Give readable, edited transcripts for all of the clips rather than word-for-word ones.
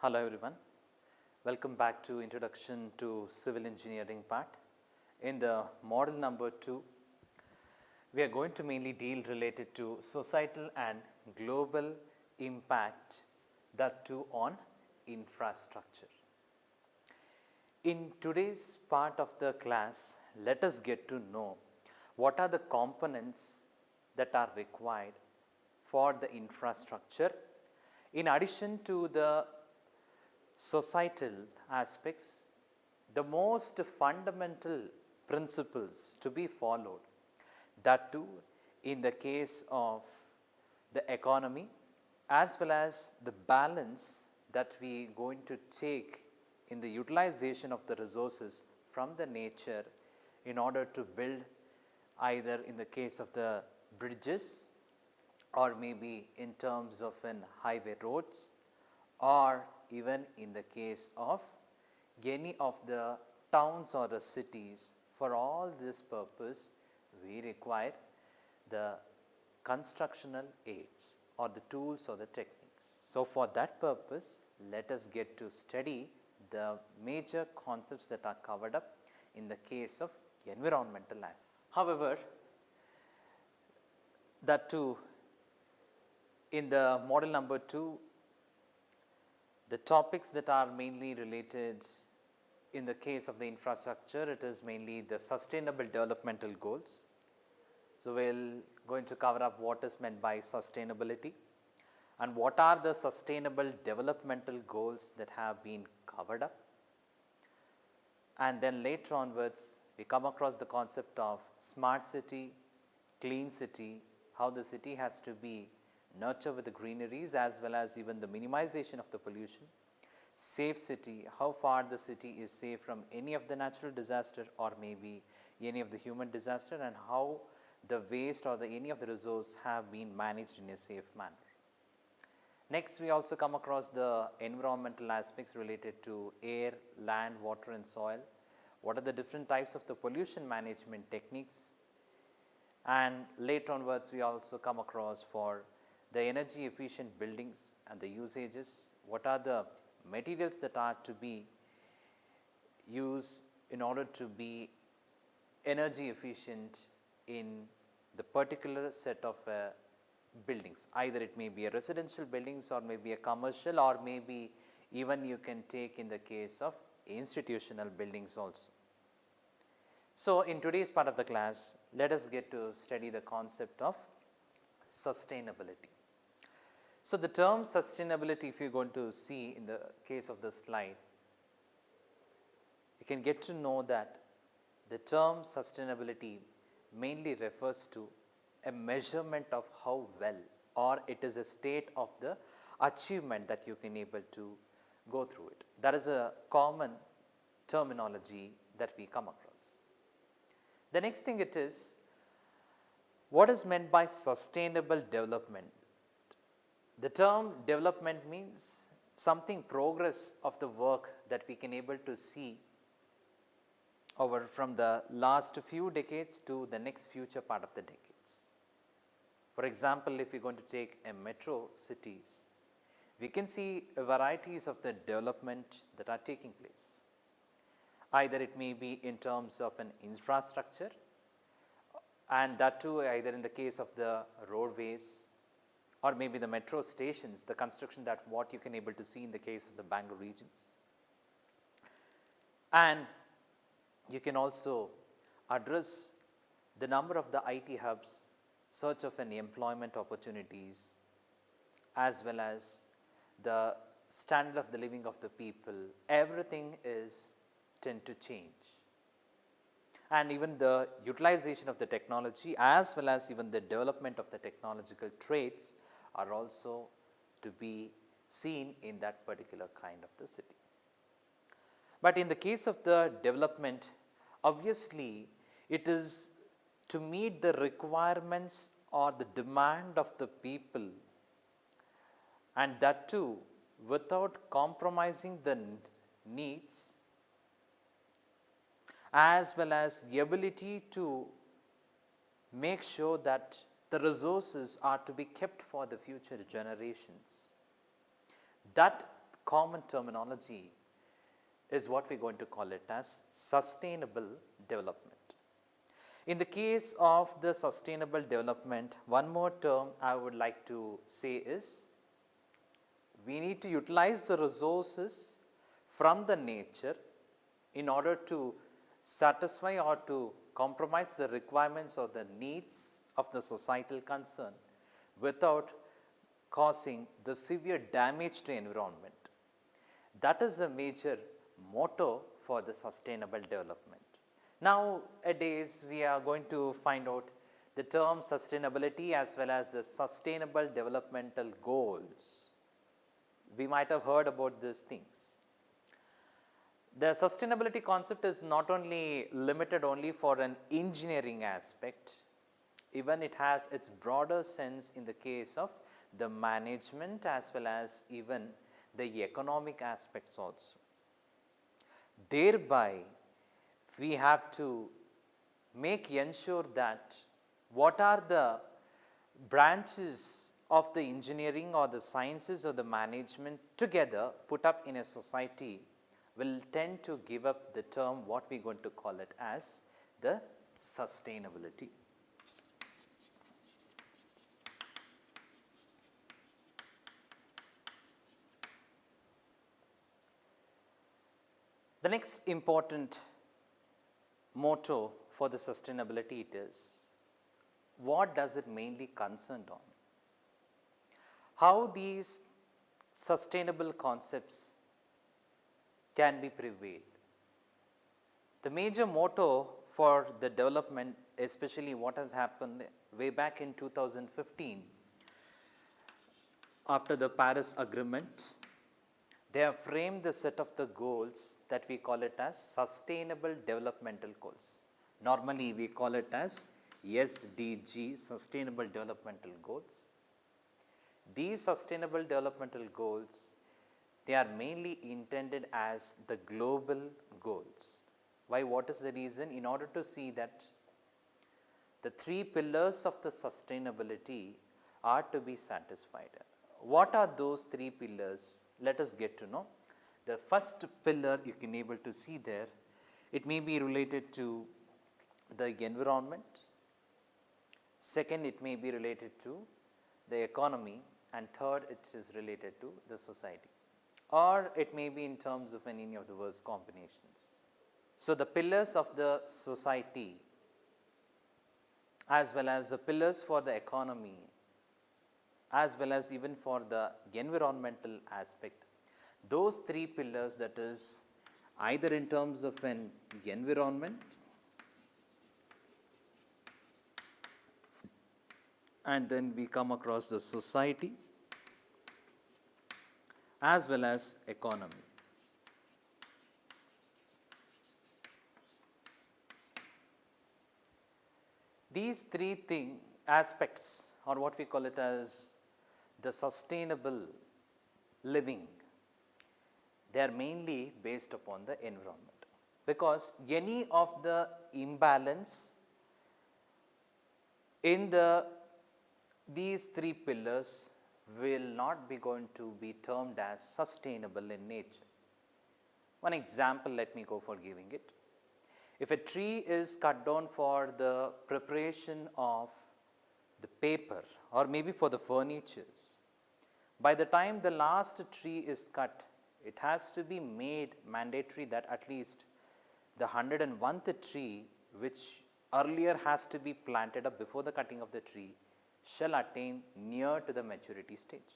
Hello everyone, welcome back to Introduction to Civil Engineering part. In the model number 2, we are going to mainly deal related to societal and global impact, that too on infrastructure. In today's part of the class, let us get to know what are the components that are required for the infrastructure. In addition to the societal aspects, the most fundamental principles to be followed, that too in the case of the economy as well as the balance that we going to take in the utilization of the resources from the nature in order to build either in the case of the bridges or maybe in terms of an highway roads or even in the case of any of the towns or the cities. For all this purpose, we require the constructional aids or the tools or the techniques. So, for that purpose, let us get to study the major concepts that are covered up in the case of environmental aspects. However, that too in the model number 2, the topics that are mainly related in the case of the infrastructure, it is mainly the sustainable developmental goals. So, we will going to cover up what is meant by sustainability and what are the sustainable developmental goals that have been covered up. And then later onwards, we come across the concept of smart city, clean city, how the city has to be nurtured with the greeneries as well as even the minimization of the pollution. Safe city, how far the city is safe from any of the natural disaster or maybe any of the human disaster, and how the waste or any of the resource have been managed in a safe manner. Next, we also come across the environmental aspects related to air, land, water and soil. What are the different types of the pollution management techniques, and later onwards we also come across for the energy efficient buildings and the usages. What are the materials that are to be used in order to be energy efficient in the particular set of buildings, either it may be a residential buildings or maybe a commercial or maybe even you can take in the case of institutional buildings also. So, in today's part of the class, let us get to study the concept of sustainability. So, the term sustainability, if you are going to see in the case of the slide, you can get to know that the term sustainability mainly refers to a measurement of how well, or it is a state of the achievement that you can able to go through it. That is a common terminology that we come across. The next thing it is, what is meant by sustainable development? The term development means something progress of the work that we can able to see over from the last few decades to the next future part of the decades. For example, if we are going to take a metro cities, we can see varieties of the development that are taking place. Either it may be in terms of an infrastructure, and that too either in the case of the roadways or maybe the metro stations, the construction that what you can able to see in the case of the Bangalore regions. And you can also address the number of the IT hubs, search of an employment opportunities, as well as the standard of the living of the people. Everything is tend to change, and even the utilization of the technology as well as even the development of the technological traits are also to be seen in that particular kind of the city. But in the case of the development, obviously it is to meet the requirements or the demand of the people, and that too without compromising the needs as well as the ability to make sure that the resources are to be kept for the future generations. That common terminology is what we are going to call it as sustainable development. In the case of the sustainable development, one more term I would like to say is we need to utilize the resources from the nature in order to satisfy or to compromise the requirements or the needs of the societal concern without causing the severe damage to environment. That is the major motto for the sustainable development. Nowadays, we are going to find out the term sustainability as well as the sustainable developmental goals. We might have heard about these things. The sustainability concept is not only limited only for an engineering aspect, even it has its broader sense in the case of the management as well as even the economic aspects also. Thereby, we have to ensure that what are the branches of the engineering or the sciences or the management together put up in a society will tend to give up the term what we are going to call it as the sustainability. The next important motto for the sustainability it is, what does it mainly concerned on? How these sustainable concepts can be prevailed. The major motto for the development, especially what has happened way back in 2015 after the Paris Agreement, they have framed the set of the goals that we call it as sustainable developmental goals. Normally, we call it as SDG, sustainable developmental goals. These sustainable developmental goals, they are mainly intended as the global goals. Why? What is the reason? In order to see that the three pillars of the sustainability are to be satisfied. What are those three pillars? Let us get to know. The first pillar you can able to see there, it may be related to the environment. Second, it may be related to the economy, and third, it is related to the society, or it may be in terms of any of the worst combinations. So, the pillars of the society as well as the pillars for the economy as well as even for the environmental aspect, those three pillars, that is either in terms of an environment and then we come across the society as well as economy. These three aspects, or what we call it as the sustainable living, they are mainly based upon the environment, because any of the imbalance in these three pillars will not be going to be termed as sustainable in nature. One example, let me go for giving it. If a tree is cut down for the preparation of the paper or maybe for the furnitures, by the time the last tree is cut, it has to be made mandatory that at least the 101th tree, which earlier has to be planted up before the cutting of the tree, shall attain near to the maturity stage.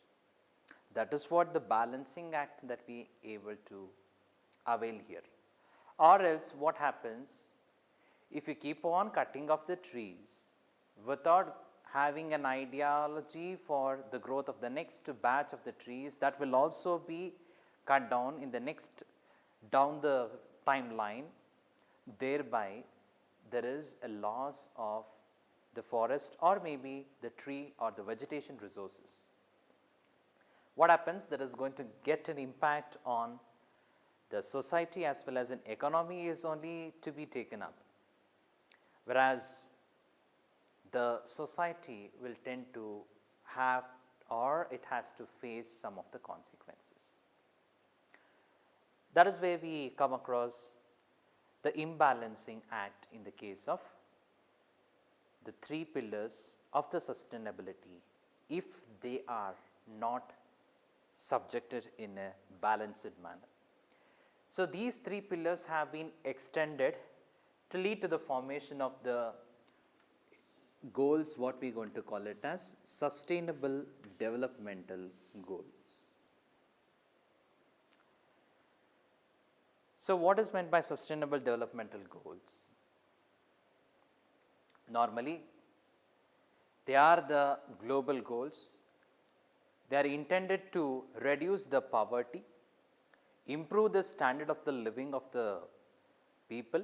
That is what the balancing act that we able to avail here. Or else what happens, if you keep on cutting off the trees without having an ideology for the growth of the next batch of the trees that will also be cut down in the next down the timeline, thereby there is a loss of the forest or maybe the tree or the vegetation resources. What happens? That is going to get an impact on the society as well as an economy is only to be taken up, whereas the society will tend to have or it has to face some of the consequences. That is where we come across the imbalancing act in the case of the three pillars of the sustainability if they are not subjected in a balanced manner. So, these three pillars have been extended to lead to the formation of the goals, what we are going to call it as sustainable developmental goals. So, what is meant by sustainable developmental goals? Normally, they are the global goals. They are intended to reduce the poverty, improve the standard of the living of the people,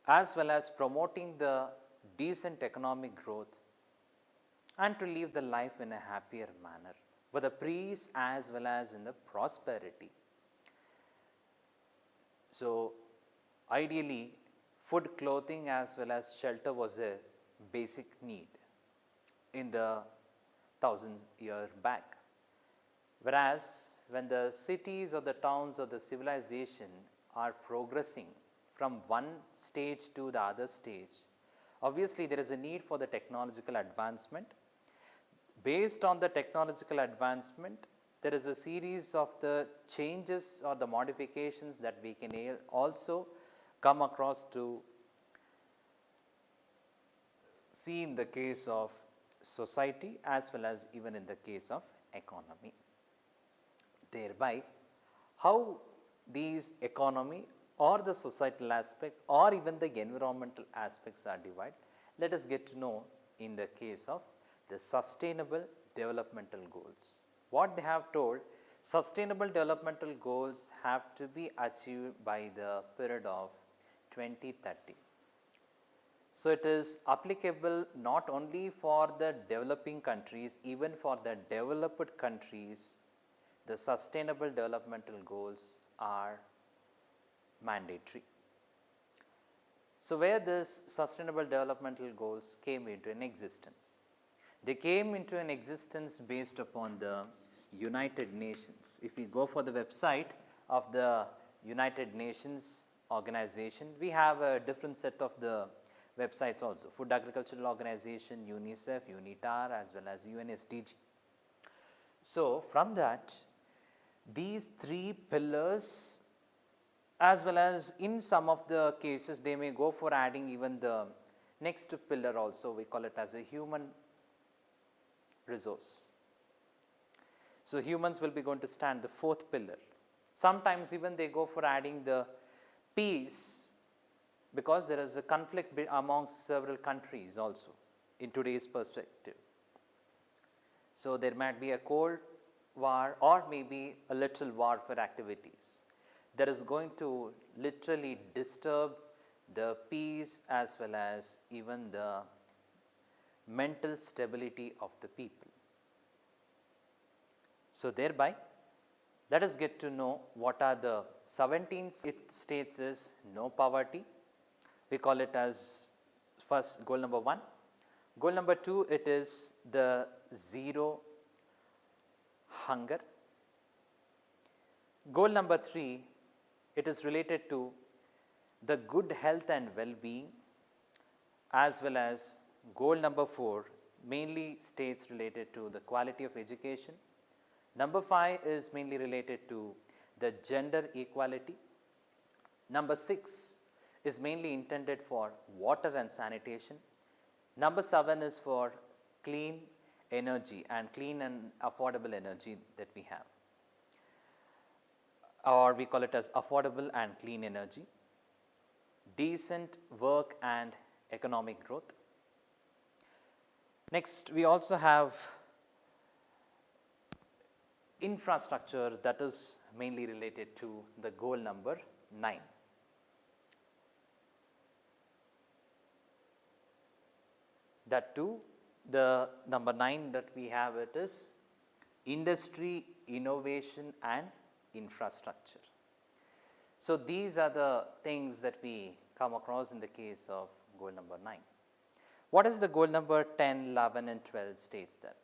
as well as promoting the decent economic growth and to live the life in a happier manner for the peace as well as in the prosperity. So, ideally, food, clothing as well as shelter was a basic need in the thousands years back. Whereas, when the cities or the towns or the civilization are progressing from one stage to the other stage, obviously there is a need for the technological advancement. Based on the technological advancement, there is a series of the changes or the modifications that we can also come across to see in the case of society as well as even in the case of economy. Thereby, how these economy or the societal aspect or even the environmental aspects are divided, let us get to know in the case of the sustainable developmental goals. What they have told, sustainable developmental goals have to be achieved by the period of 2030. So, it is applicable not only for the developing countries, even for the developed countries, the sustainable developmental goals are mandatory. So, where this sustainable developmental goals came into an existence? They came into an existence based upon the United Nations. If we go for the website of the United Nations organization, we have a different set of the websites also, Food Agricultural Organization, UNICEF, UNITAR as well as UNSDG. So, from that these three pillars as well as in some of the cases they may go for adding even the next pillar also, we call it as a human resource. So, humans will be going to stand the fourth pillar. Sometimes even they go for adding the peace, because there is a conflict amongst several countries also in today's perspective. So, there might be a cold war or maybe a little warfare activities that is going to literally disturb the peace as well as even the mental stability of the people. So, thereby let us get to know what are the 17 states is no poverty. We call it as first goal number 1. Goal number 2, it is the zero hunger. Goal number 3, it is related to the good health and well-being, as well as goal number 4 mainly states related to the quality of education. Number 5 is mainly related to the gender equality. Number 6 is mainly intended for water and sanitation. Number 7 is for clean energy and clean and affordable energy that we have, or we call it as affordable and clean energy, decent work and economic growth. Next, we also have infrastructure that is mainly related to the goal number 9. That too, the number 9 that we have, it is industry, innovation and infrastructure. So, these are the things that we come across in the case of goal number 9. What is the goal number 10, 11 and 12 states that?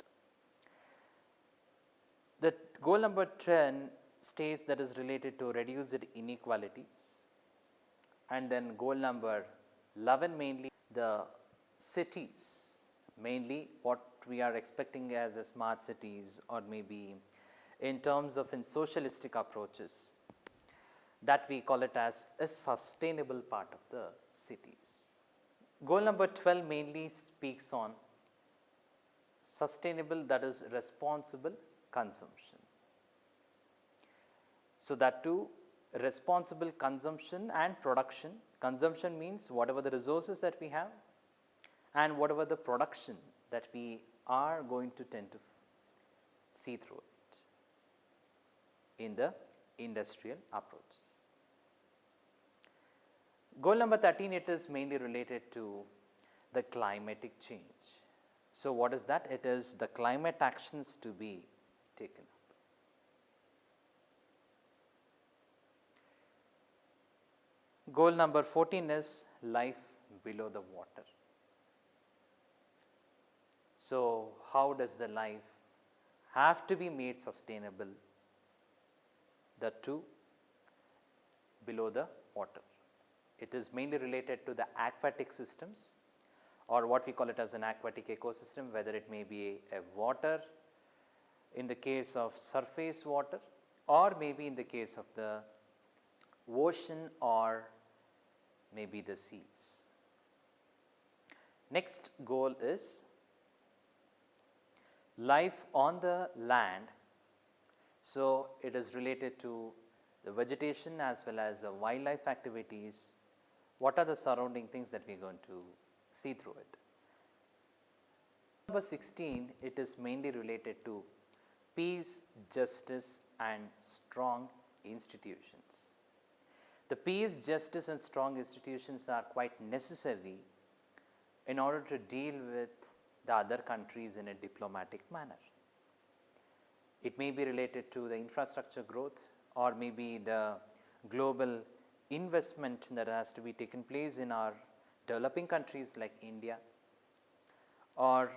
The goal number 10 states that is related to reduced inequalities. And then goal number 11 mainly the cities, mainly what we are expecting as a smart cities or maybe in terms of in socialistic approaches, that we call it as a sustainable part of the cities. Goal number 12 mainly speaks on sustainable, that is responsible consumption. So, that too responsible consumption and production. Consumption means whatever the resources that we have and whatever the production that we are going to tend to see through it in the industrial approaches. Goal number 13, it is mainly related to the climatic change. So, what is that? It is the climate actions to be taken up. Goal number 14 is life below the water. So, how does the life have to be made sustainable? The two below the water. It is mainly related to the aquatic systems or what we call it as an aquatic ecosystem, whether it may be a water in the case of surface water or maybe in the case of the ocean or maybe the seas. Next goal is life on the land. So, it is related to the vegetation as well as the wildlife activities. What are the surrounding things that we are going to see through it? Number 16, it is mainly related to peace, justice and strong institutions. The peace, justice and strong institutions are quite necessary in order to deal with the other countries in a diplomatic manner. It may be related to the infrastructure growth or maybe the global investment that has to be taken place in our developing countries like India, or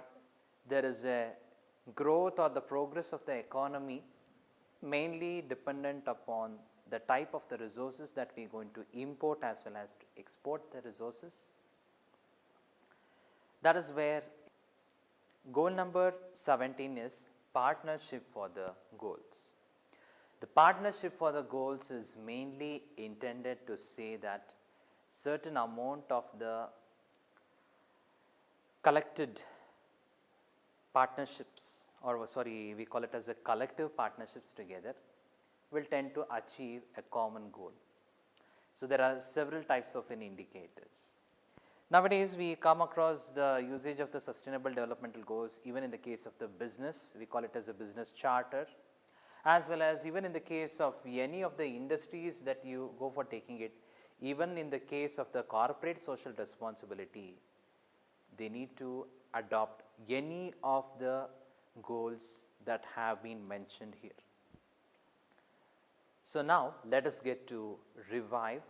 there is a growth or the progress of the economy mainly dependent upon the type of the resources that we are going to import as well as to export the resources. That is where goal number 17 is partnership for the goals. The partnership for the goals is mainly intended to say that certain amount of the collected partnerships or sorry we call it as a collective partnerships together will tend to achieve a common goal. So, there are several types of indicators. Nowadays, we come across the usage of the sustainable developmental goals even in the case of the business, we call it as a business charter, as well as even in the case of any of the industries that you go for taking it, even in the case of the corporate social responsibility, they need to adopt any of the goals that have been mentioned here. So, now let us get to revive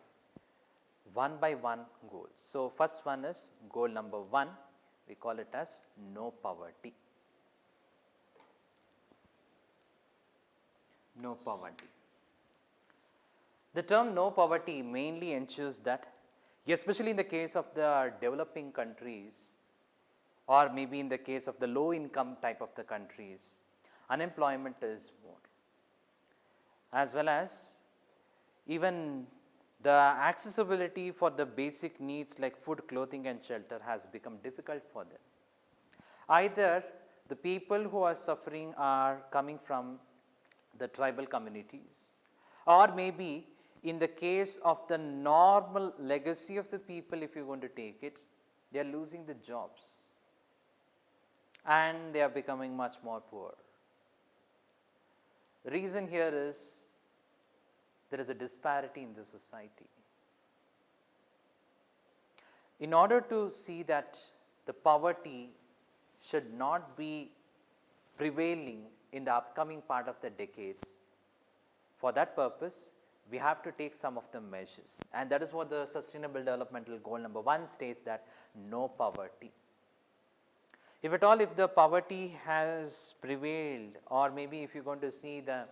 one by one goals. So, first one is goal number 1, we call it as no poverty. No poverty. The term no poverty mainly ensures that, especially in the case of the developing countries or maybe in the case of the low income type of the countries, unemployment is more, as well as even the accessibility for the basic needs like food, clothing and shelter has become difficult for them. Either the people who are suffering are coming from the tribal communities, or maybe in the case of the normal legacy of the people, if you are going to take it, they are losing the jobs and they are becoming much more poor. The reason here is there is a disparity in the society. In order to see that the poverty should not be prevailing in the upcoming part of the decades, for that purpose we have to take some of the measures, and that is what the sustainable developmental goal number 1 states, that no poverty. If at all if the poverty has prevailed, or maybe if you are going to see the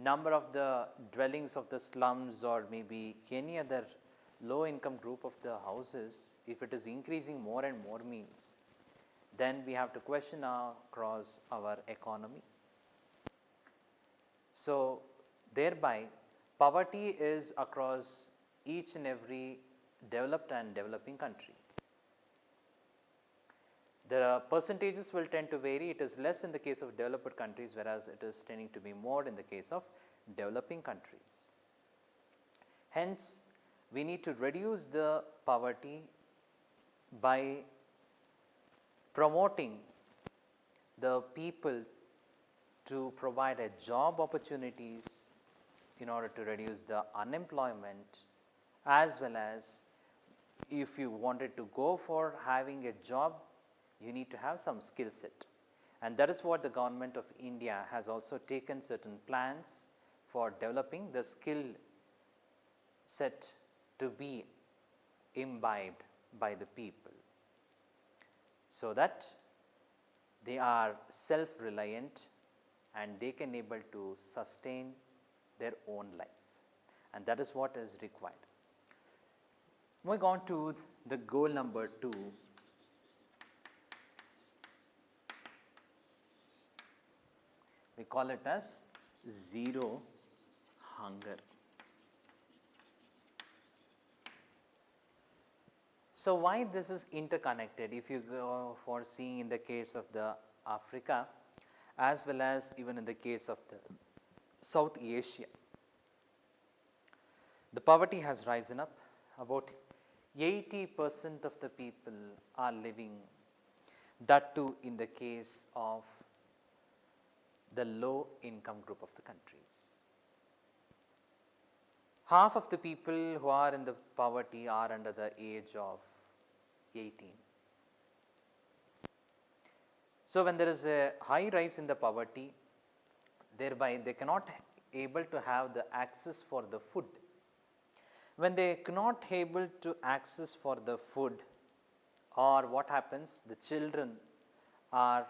number of the dwellings of the slums or maybe any other low income group of the houses, if it is increasing more and more means, then we have to question across our economy. So, thereby poverty is across each and every developed and developing country. The percentages will tend to vary. It is less in the case of developed countries, whereas it is tending to be more in the case of developing countries. Hence, we need to reduce the poverty by promoting the people to provide a job opportunities in order to reduce the unemployment, as well as if you wanted to go for having a job, you need to have some skill set. And that is what the government of India has also taken certain plans for developing the skill set to be imbibed by the people, so that they are self-reliant and they can able to sustain their own life, and that is what is required. Moving on to the goal number 2, we call it as zero hunger. So, why this is interconnected? If you go for seeing in the case of the Africa, as well as even in the case of the South Asia, the poverty has risen up. About 80% of the people are living, that too in the case of the low income group of the countries. Half of the people who are in the poverty are under the age of 18. So, when there is a high rise in the poverty, thereby they cannot able to have the access for the food. When they cannot able to access for the food, or what happens, the children are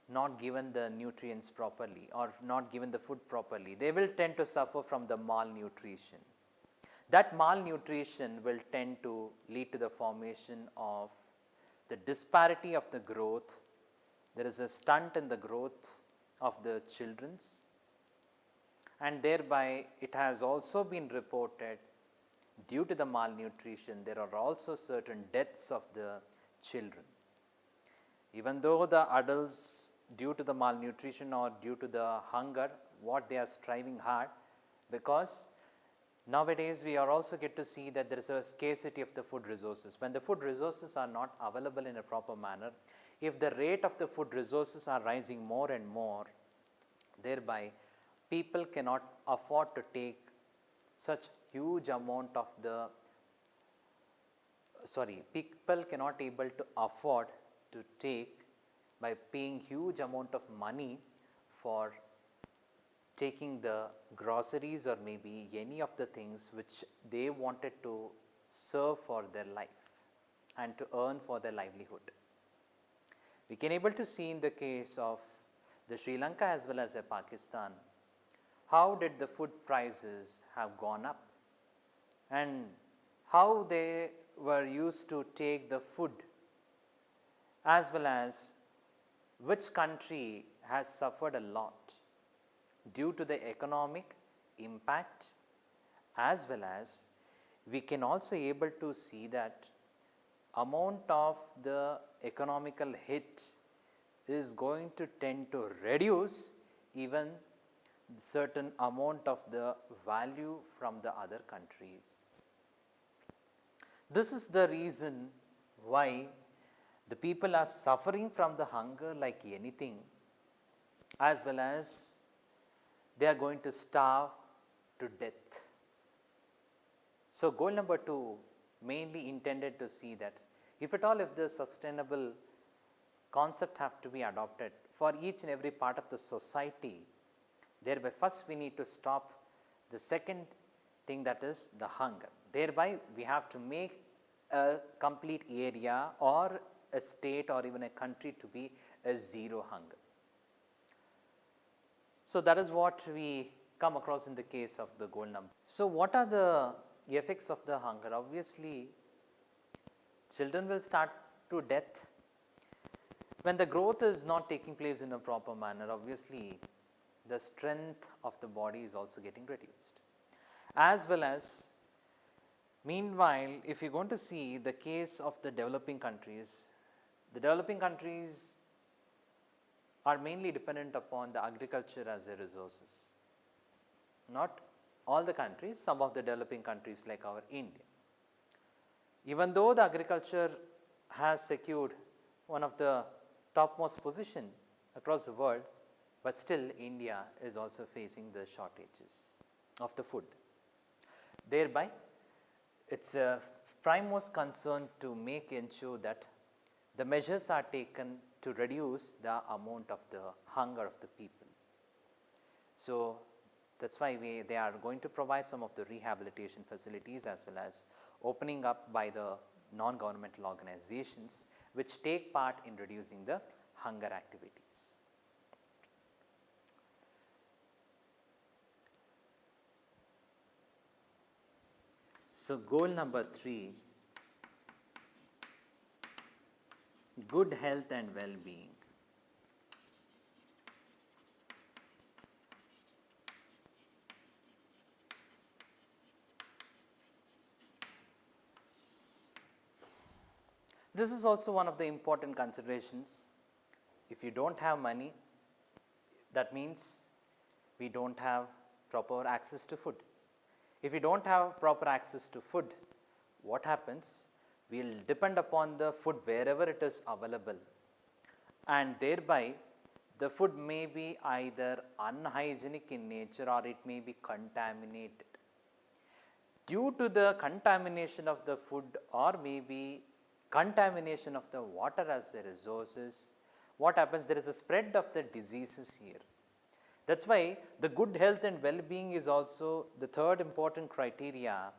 not given the nutrients properly or not given the food properly, they will tend to suffer from the malnutrition. That malnutrition will tend to lead to the formation of the disparity of the growth. There is a stunt in the growth of the children's, and thereby it has also been reported, due to the malnutrition there are also certain deaths of the children. Even though the adults, due to the malnutrition or due to the hunger, what they are striving hard, because nowadays we are also get to see that there is a scarcity of the food resources. When the food resources are not available in a proper manner, if the rate of the food resources are rising more and more, thereby people cannot afford to take such huge amount of the, people cannot able to afford to take by paying huge amount of money for taking the groceries or maybe any of the things which they wanted to serve for their life and to earn for their livelihood. We can able to see in the case of the Sri Lanka as well as the Pakistan, how did the food prices have gone up and how they were used to take the food, as well as which country has suffered a lot due to the economic impact, as well as we can also able to see that amount of the economical hit is going to tend to reduce even certain amount of the value from the other countries. This is the reason why the people are suffering from the hunger like anything, as well as they are going to starve to death. So, goal number 2 mainly intended to see that if at all if the sustainable concept have to be adopted for each and every part of the society, thereby first we need to stop the second thing, that is the hunger. Thereby we have to make a complete area or a state or even a country to be a zero hunger. So, that is what we come across in the case of the gold number. So, what are the effects of the hunger? Obviously, children will start to death. When the growth is not taking place in a proper manner, obviously the strength of the body is also getting reduced. As well as, meanwhile, if you are going to see the case of the developing countries are mainly dependent upon the agriculture as a resources. Not all the countries, some of the developing countries like our India. Even though the agriculture has secured one of the topmost position across the world, but still India is also facing the shortages of the food. Thereby, it is a primemost concern to ensure that the measures are taken to reduce the amount of the hunger of the people. So, that is why they are going to provide some of the rehabilitation facilities as well as opening up by the non-governmental organizations which take part in reducing the hunger activities. So, goal number 3, good health and well-being. This is also one of the important considerations. If you do not have money, that means we do not have proper access to food. If we do not have proper access to food, what happens? We will depend upon the food wherever it is available, and thereby the food may be either unhygienic in nature or it may be contaminated. Due to the contamination of the food or maybe contamination of the water as the resources, what happens? There is a spread of the diseases here. That is why the good health and well-being is also the third important criteria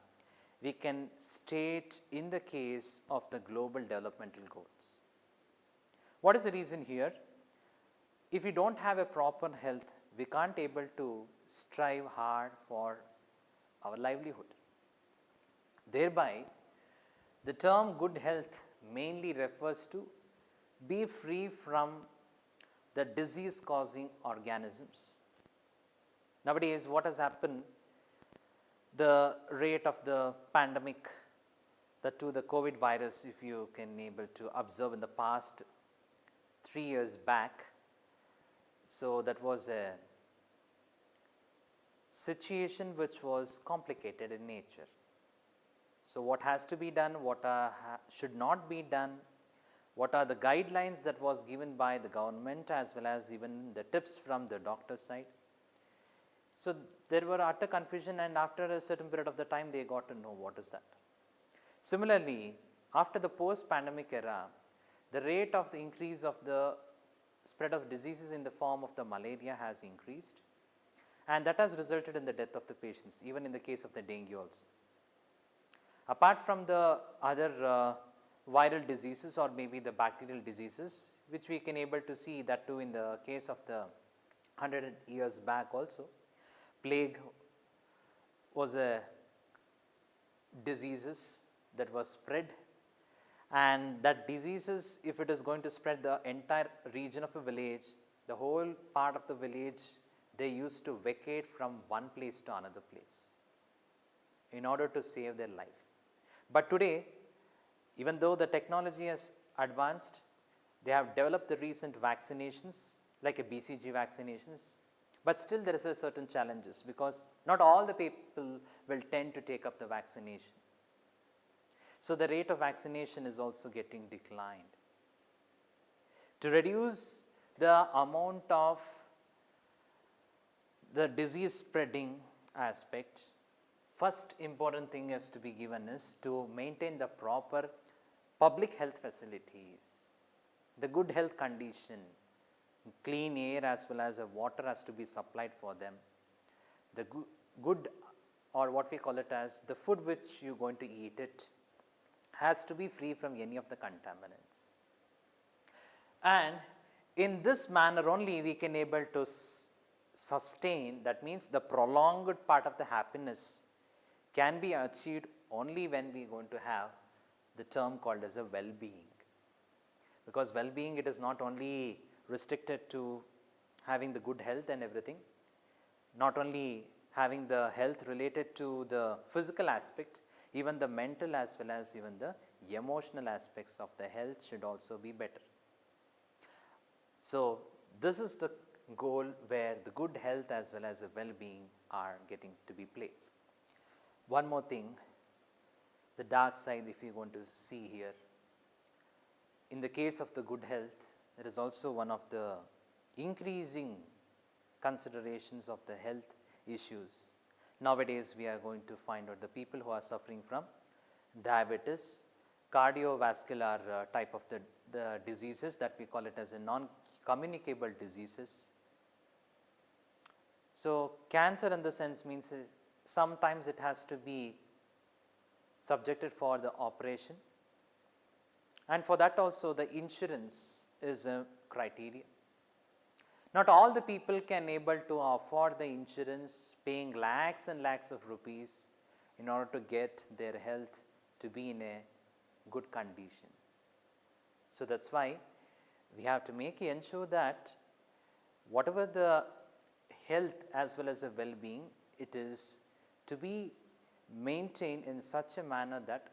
we can state in the case of the global developmental goals. What is the reason here? If we do not have a proper health, we can't able to strive hard for our livelihood. Thereby, the term good health mainly refers to be free from the disease causing organisms. Nowadays, what has happened? The rate of the pandemic, the COVID virus, if you can able to observe in the past 3 years back. So, that was a situation which was complicated in nature. So, what has to be done, what should not be done, what are the guidelines that was given by the government as well as even the tips from the doctor side. So, there were utter confusion, and after a certain period of the time they got to know what is that. Similarly, after the post pandemic era, the rate of the increase of the spread of diseases in the form of the malaria has increased, and that has resulted in the death of the patients, even in the case of the dengue also. Apart from the other viral diseases or maybe the bacterial diseases, which we can able to see that too in the case of the 100 years back also. Plague was a diseases that was spread, and that diseases, if it is going to spread the entire region of a village, the whole part of the village, they used to vacate from one place to another place in order to save their life. But today, even though the technology has advanced, they have developed the recent vaccinations like a BCG vaccinations, but still there is a certain challenges because not all the people will tend to take up the vaccination. So, the rate of vaccination is also getting declined. To reduce the amount of the disease spreading aspect, first important thing has to be given is to maintain the proper public health facilities, the good health condition, clean air as well as water has to be supplied for them, the good or what we call it as the food which you are going to eat it has to be free from any of the contaminants. And in this manner only we can able to sustain, that means the prolonged part of the happiness can be achieved only when we are going to have the term called as a well-being. Because well-being, it is not only restricted to having the good health and everything, not only having the health related to the physical aspect, even the mental as well as even the emotional aspects of the health should also be better. So, this is the goal where the good health as well as the well-being are getting to be placed. One more thing, the dark side, if you are going to see here, in the case of the good health, there is also one of the increasing considerations of the health issues. Nowadays, we are going to find out the people who are suffering from diabetes, cardiovascular type of the diseases, that we call it as a non-communicable diseases. So, cancer in the sense means sometimes it has to be subjected for the operation, and for that also the insurance is a criteria. Not all the people can able to afford the insurance, paying lakhs and lakhs of rupees in order to get their health to be in a good condition. So, that is why we have to make ensure that whatever the health as well as the well-being, it is to be maintained in such a manner that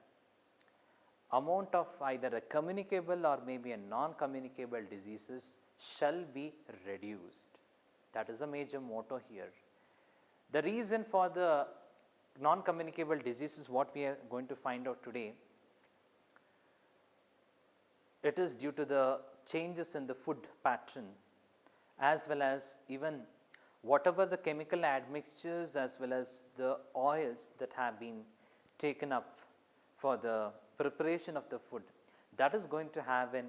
amount of either a communicable or maybe a non-communicable diseases shall be reduced. That is a major motto here. The reason for the non-communicable diseases, what we are going to find out today, it is due to the changes in the food pattern as well as even whatever the chemical admixtures as well as the oils that have been taken up for the preparation of the food, that is going to have a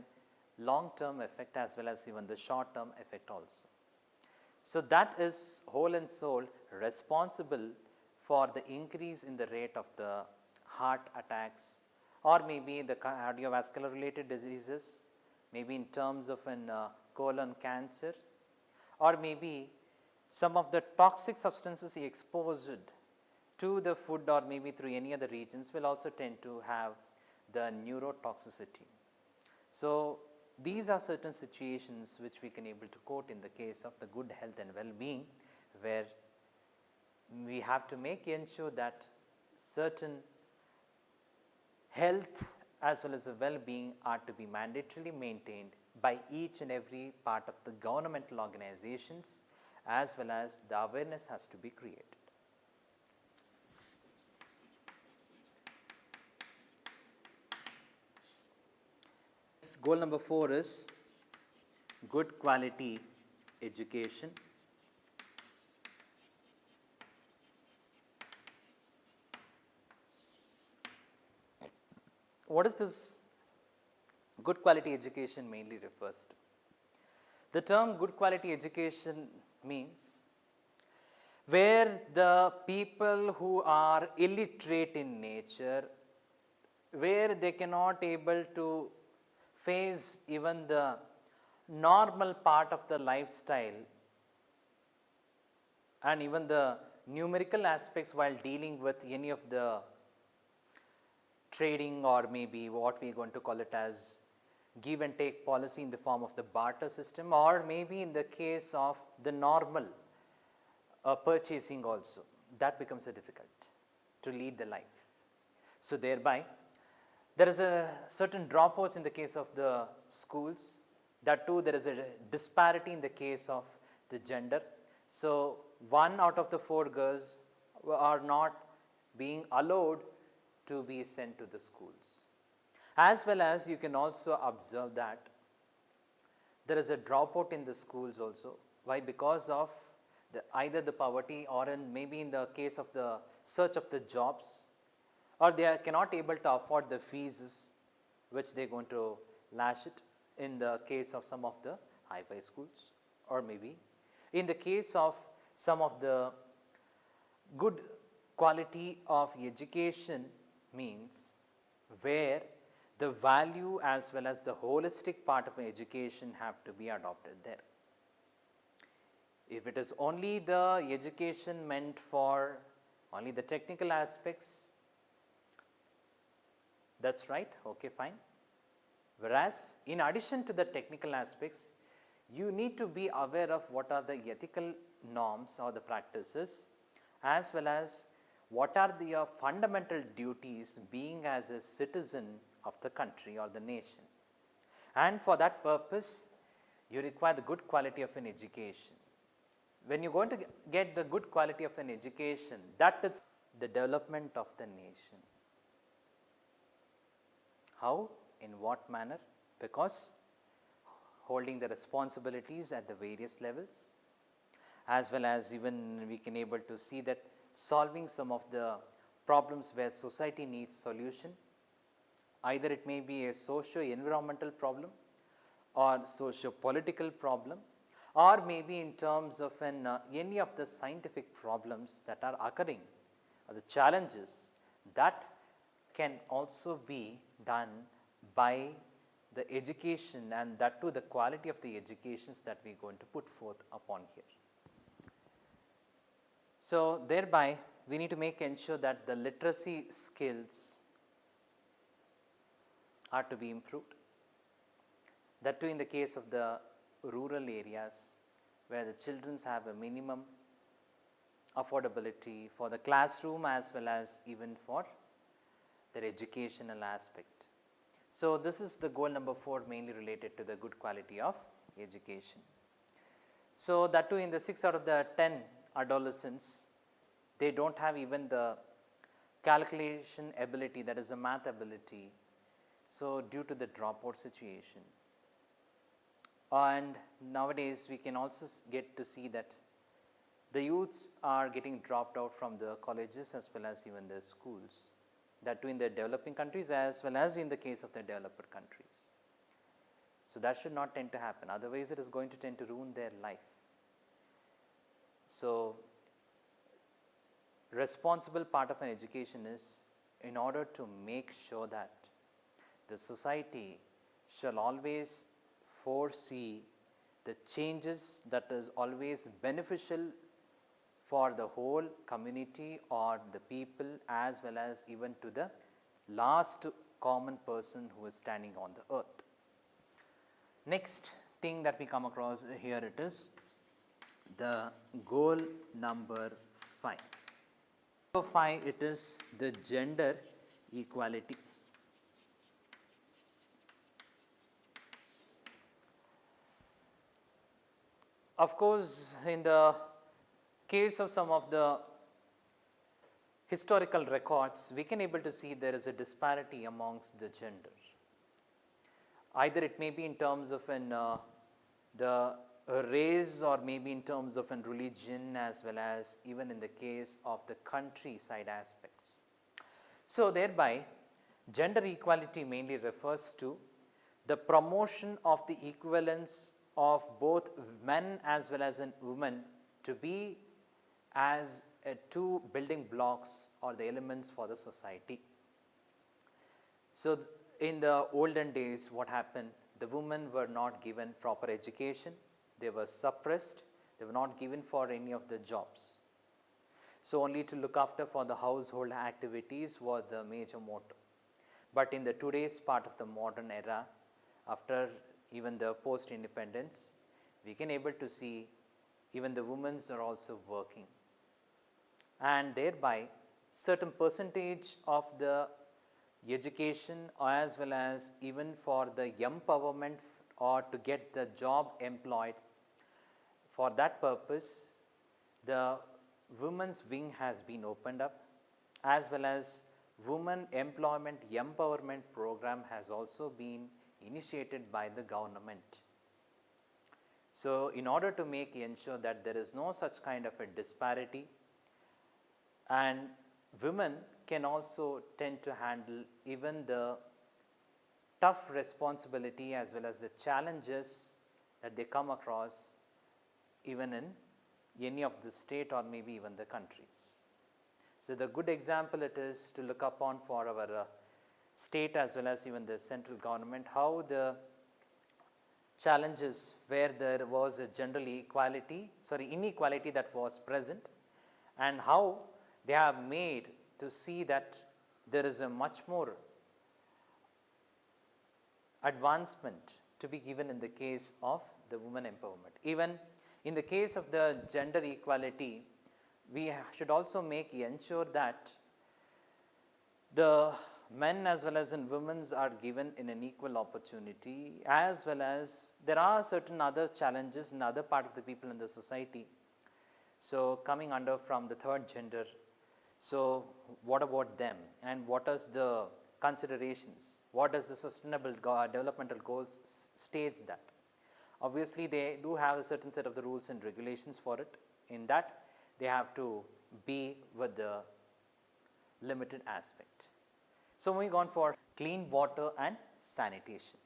long-term effect as well as even the short-term effect also. So, that is whole and soul responsible for the increase in the rate of the heart attacks or maybe the cardiovascular related diseases, maybe in terms of an colon cancer, or maybe some of the toxic substances exposed to the food or maybe through any other regions will also tend to have the neurotoxicity. So, these are certain situations which we can able to quote in the case of the good health and well-being, where we have to make ensure that certain health as well as the well-being are to be mandatorily maintained by each and every part of the governmental organizations, as well as the awareness has to be created. Goal number 4 is good quality education. What is this good quality education mainly refers to? The term good quality education means where the people who are illiterate in nature, where they cannot able to face even the normal part of the lifestyle and even the numerical aspects while dealing with any of the trading or maybe what we are going to call it as give and take policy in the form of the barter system, or maybe in the case of the normal purchasing also, that becomes a difficult to lead the life. So, thereby there is a certain dropouts in the case of the schools, that too there is a disparity in the case of the gender. So, 1 out of the 4 girls are not being allowed to be sent to the schools. As well as you can also observe that there is a dropout in the schools also. Why? Because of either the poverty or maybe in the case of the search of the jobs, or they cannot able to afford the fees which they are going to lash it in the case of some of the high-fi schools, or maybe in the case of some of the good quality of education means where the value as well as the holistic part of education have to be adopted there. If it is only the education meant for only the technical aspects, that's right, okay, fine. Whereas, in addition to the technical aspects, you need to be aware of what are the ethical norms or the practices, as well as what are the fundamental duties being as a citizen of the country or the nation. And for that purpose, you require the good quality of an education. When you are going to get the good quality of an education, that is the development of the nation. How? In what manner? Because holding the responsibilities at the various levels, as well as even we can able to see that solving some of the problems where society needs solution. Either it may be a socio-environmental problem or socio-political problem, or maybe in terms of any of the scientific problems that are occurring, or the challenges that can also be done by the education, and that too the quality of the educations that we are going to put forth upon here. So, thereby we need to make ensure that the literacy skills are to be improved. That too in the case of the rural areas, where the children have a minimum affordability for the classroom as well as even for their educational aspect. So, this is the goal number 4, mainly related to the good quality of education. So, that too in the 6 out of the 10 adolescents, they do not have even the calculation ability, that is the math ability. So, due to the dropout situation. And nowadays we can also get to see that the youths are getting dropped out from the colleges as well as even the schools, that too in the developing countries as well as in the case of the developed countries. So, that should not tend to happen, otherwise it is going to tend to ruin their life. So, responsible part of an education is in order to make sure that the society shall always foresee the changes that is always beneficial for the whole community or the people, as well as even to the last common person who is standing on the earth. Next thing that we come across here, it is the goal number 5. Number 5, it is the gender equality. Of course, in the case of some of the historical records, we can able to see there is a disparity amongst the genders. Either it may be in terms of the race, or maybe in terms of religion, as well as even in the case of the countryside aspects. So, thereby gender equality mainly refers to the promotion of the equivalence of both men as well as women to be as two building blocks or the elements for the society. So, in the olden days, what happened? The women were not given proper education, they were suppressed, they were not given for any of the jobs. So, only to look after for the household activities was the major motto. But in the today's part of the modern era, after even the post independence, we can able to see even the women are also working, and thereby certain percentage of the education as well as even for the empowerment or to get the job employed. For that purpose, the women's wing has been opened up, as well as women employment empowerment program has also been initiated by the government. So, in order to make ensure that there is no such kind of a disparity, and women can also tend to handle even the tough responsibility as well as the challenges that they come across even in any of the state or maybe even the countries. So, the good example it is to look upon for our state as well as even the central government, how the challenges where there was a general inequality that was present, and how they have made to see that there is a much more advancement to be given in the case of the women empowerment. Even in the case of the gender equality, we should also ensure that the men as well as in women's are given in an equal opportunity, as well as there are certain other challenges in other part of the people in the society. So coming under from the third gender, so what about them, and what is the considerations, what does the sustainable developmental goals states that? Obviously they do have a certain set of the rules and regulations for it. In that they have to be with the limited aspect. So moving on for clean water and sanitation.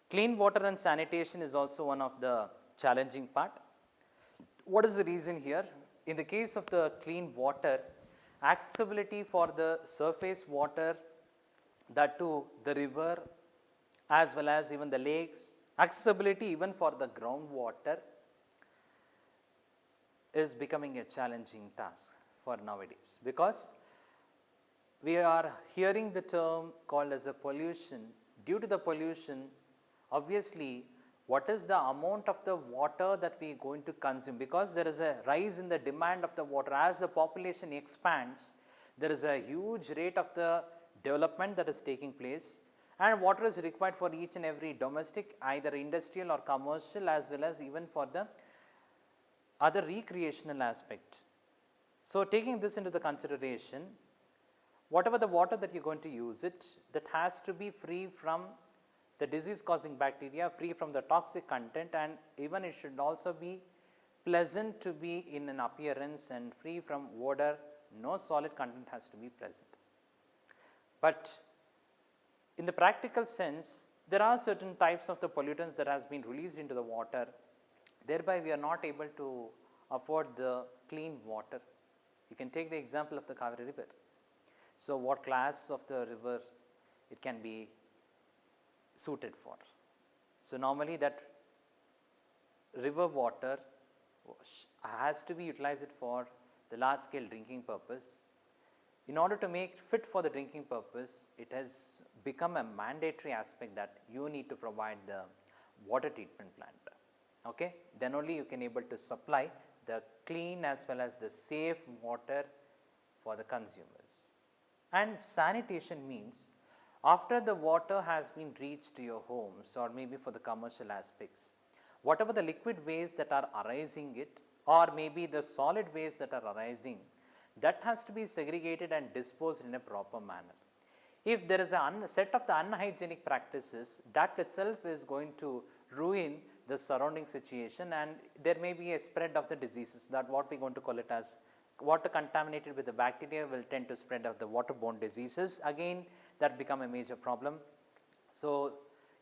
Clean water and sanitation is also one of the challenging part. What is the reason here? In the case of the clean water, accessibility for the surface water, that too the river as well as even the lakes, accessibility even for the groundwater is becoming a challenging task for nowadays, because we are hearing the term called as a pollution. Due to the pollution, obviously what is the amount of the water that we are going to consume, because there is a rise in the demand of the water as the population expands. There is a huge rate of the development that is taking place, and water is required for each and every domestic, either industrial or commercial, as well as even for the other recreational aspect. So taking this into the consideration, whatever the water that you are going to use it, that has to be free from the disease causing bacteria, free from the toxic content, and even it should also be pleasant to be in an appearance and free from odor. No solid content has to be present. But in the practical sense, there are certain types of the pollutants that has been released into the water, thereby we are not able to afford the clean water. You can take the example of the Kaveri river. So what class of the river it can be suited for? So normally that river water has to be utilized for the large scale drinking purpose. In order to make it fit for the drinking purpose, it has become a mandatory aspect that you need to provide the water treatment plant. Okay? Then only you can able to supply the clean as well as the safe water for the consumers. And sanitation means after the water has been reached to your homes or maybe for the commercial aspects, whatever the liquid waste that are arising it, or maybe the solid waste that are arising, that has to be segregated and disposed in a proper manner. If there is a set of the unhygienic practices, that itself is going to ruin the surrounding situation, and there may be a spread of the diseases, that what we are going to call it as water contaminated with the bacteria will tend to spread of the waterborne diseases. Again, that become a major problem. So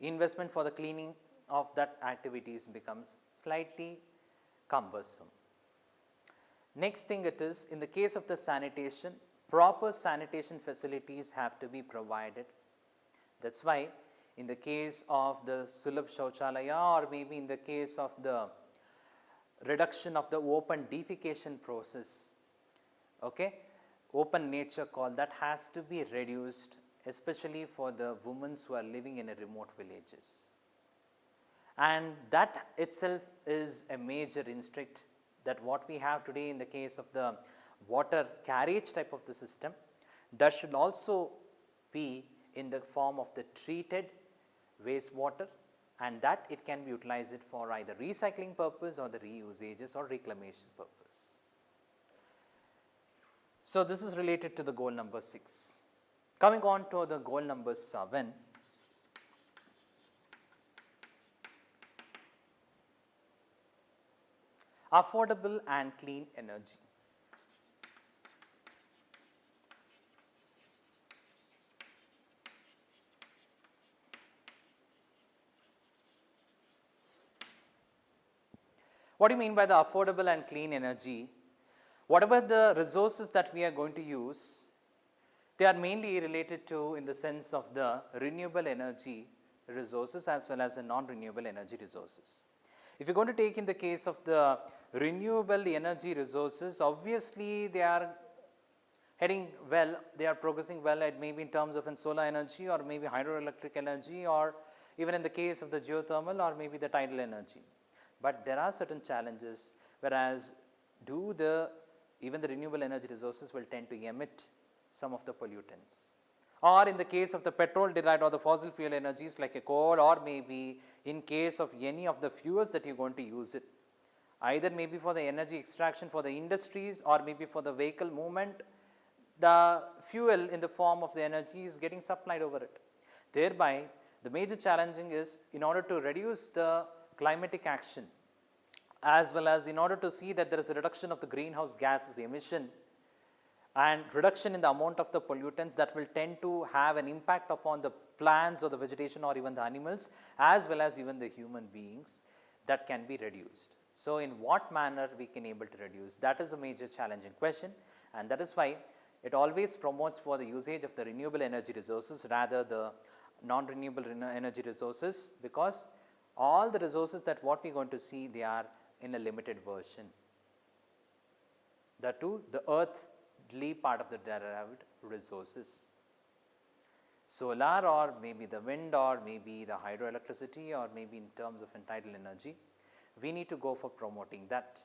investment for the cleaning of that activities becomes slightly cumbersome. Next thing it is, in the case of the sanitation, proper sanitation facilities have to be provided. That is why in the case of the S1-Societal, or maybe in the case of the reduction of the open defecation process, okay, open nature call, that has to be reduced, especially for the women who are living in a remote villages. And that itself is a major instinct that what we have today in the case of the water carriage type of the system, that should also be in the form of the treated wastewater, and that it can be utilized for either recycling purpose or the reusages or reclamation purpose. So this is related to the goal number 6. Coming on to the goal number 7. Affordable and clean energy. What do you mean by the affordable and clean energy? Whatever the resources that we are going to use, they are mainly related to in the sense of the renewable energy resources as well as the non-renewable energy resources. If you are going to take in the case of the renewable energy resources, obviously they are heading well, they are progressing well at maybe in terms of in solar energy or maybe hydroelectric energy or even in the case of the geothermal or maybe the tidal energy. But there are certain challenges, whereas even the renewable energy resources will tend to emit some of the pollutants. Or in the case of the petrol derived or the fossil fuel energies like a coal, or maybe in case of any of the fuels that you are going to use it, either maybe for the energy extraction for the industries or maybe for the vehicle movement, the fuel in the form of the energy is getting supplied over it. Thereby, the major challenging is in order to reduce the climatic action as well as in order to see that there is a reduction of the greenhouse gases emission and reduction in the amount of the pollutants that will tend to have an impact upon the plants or the vegetation or even the animals as well as even the human beings, that can be reduced. So, in what manner we can able to reduce, that is a major challenging question, and that is why it always promotes for the usage of the renewable energy resources rather the non-renewable energy resources, because all the resources that what we are going to see, they are in a limited version. That too, the earthly part of the derived resources, solar or maybe the wind or maybe the hydroelectricity or maybe in terms of tidal energy, we need to go for promoting that.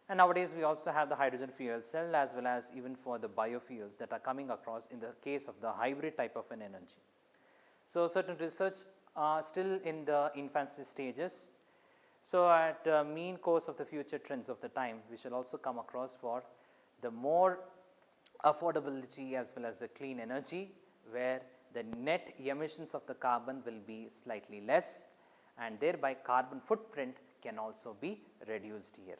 And nowadays we also have the hydrogen fuel cell as well as even for the biofuels that are coming across in the case of the hybrid type of an energy. So, certain research are still in the infancy stages. So, at mean course of the future trends of the time, we shall also come across for the more affordability as well as the clean energy, where the net emissions of the carbon will be slightly less and thereby carbon footprint can also be reduced here,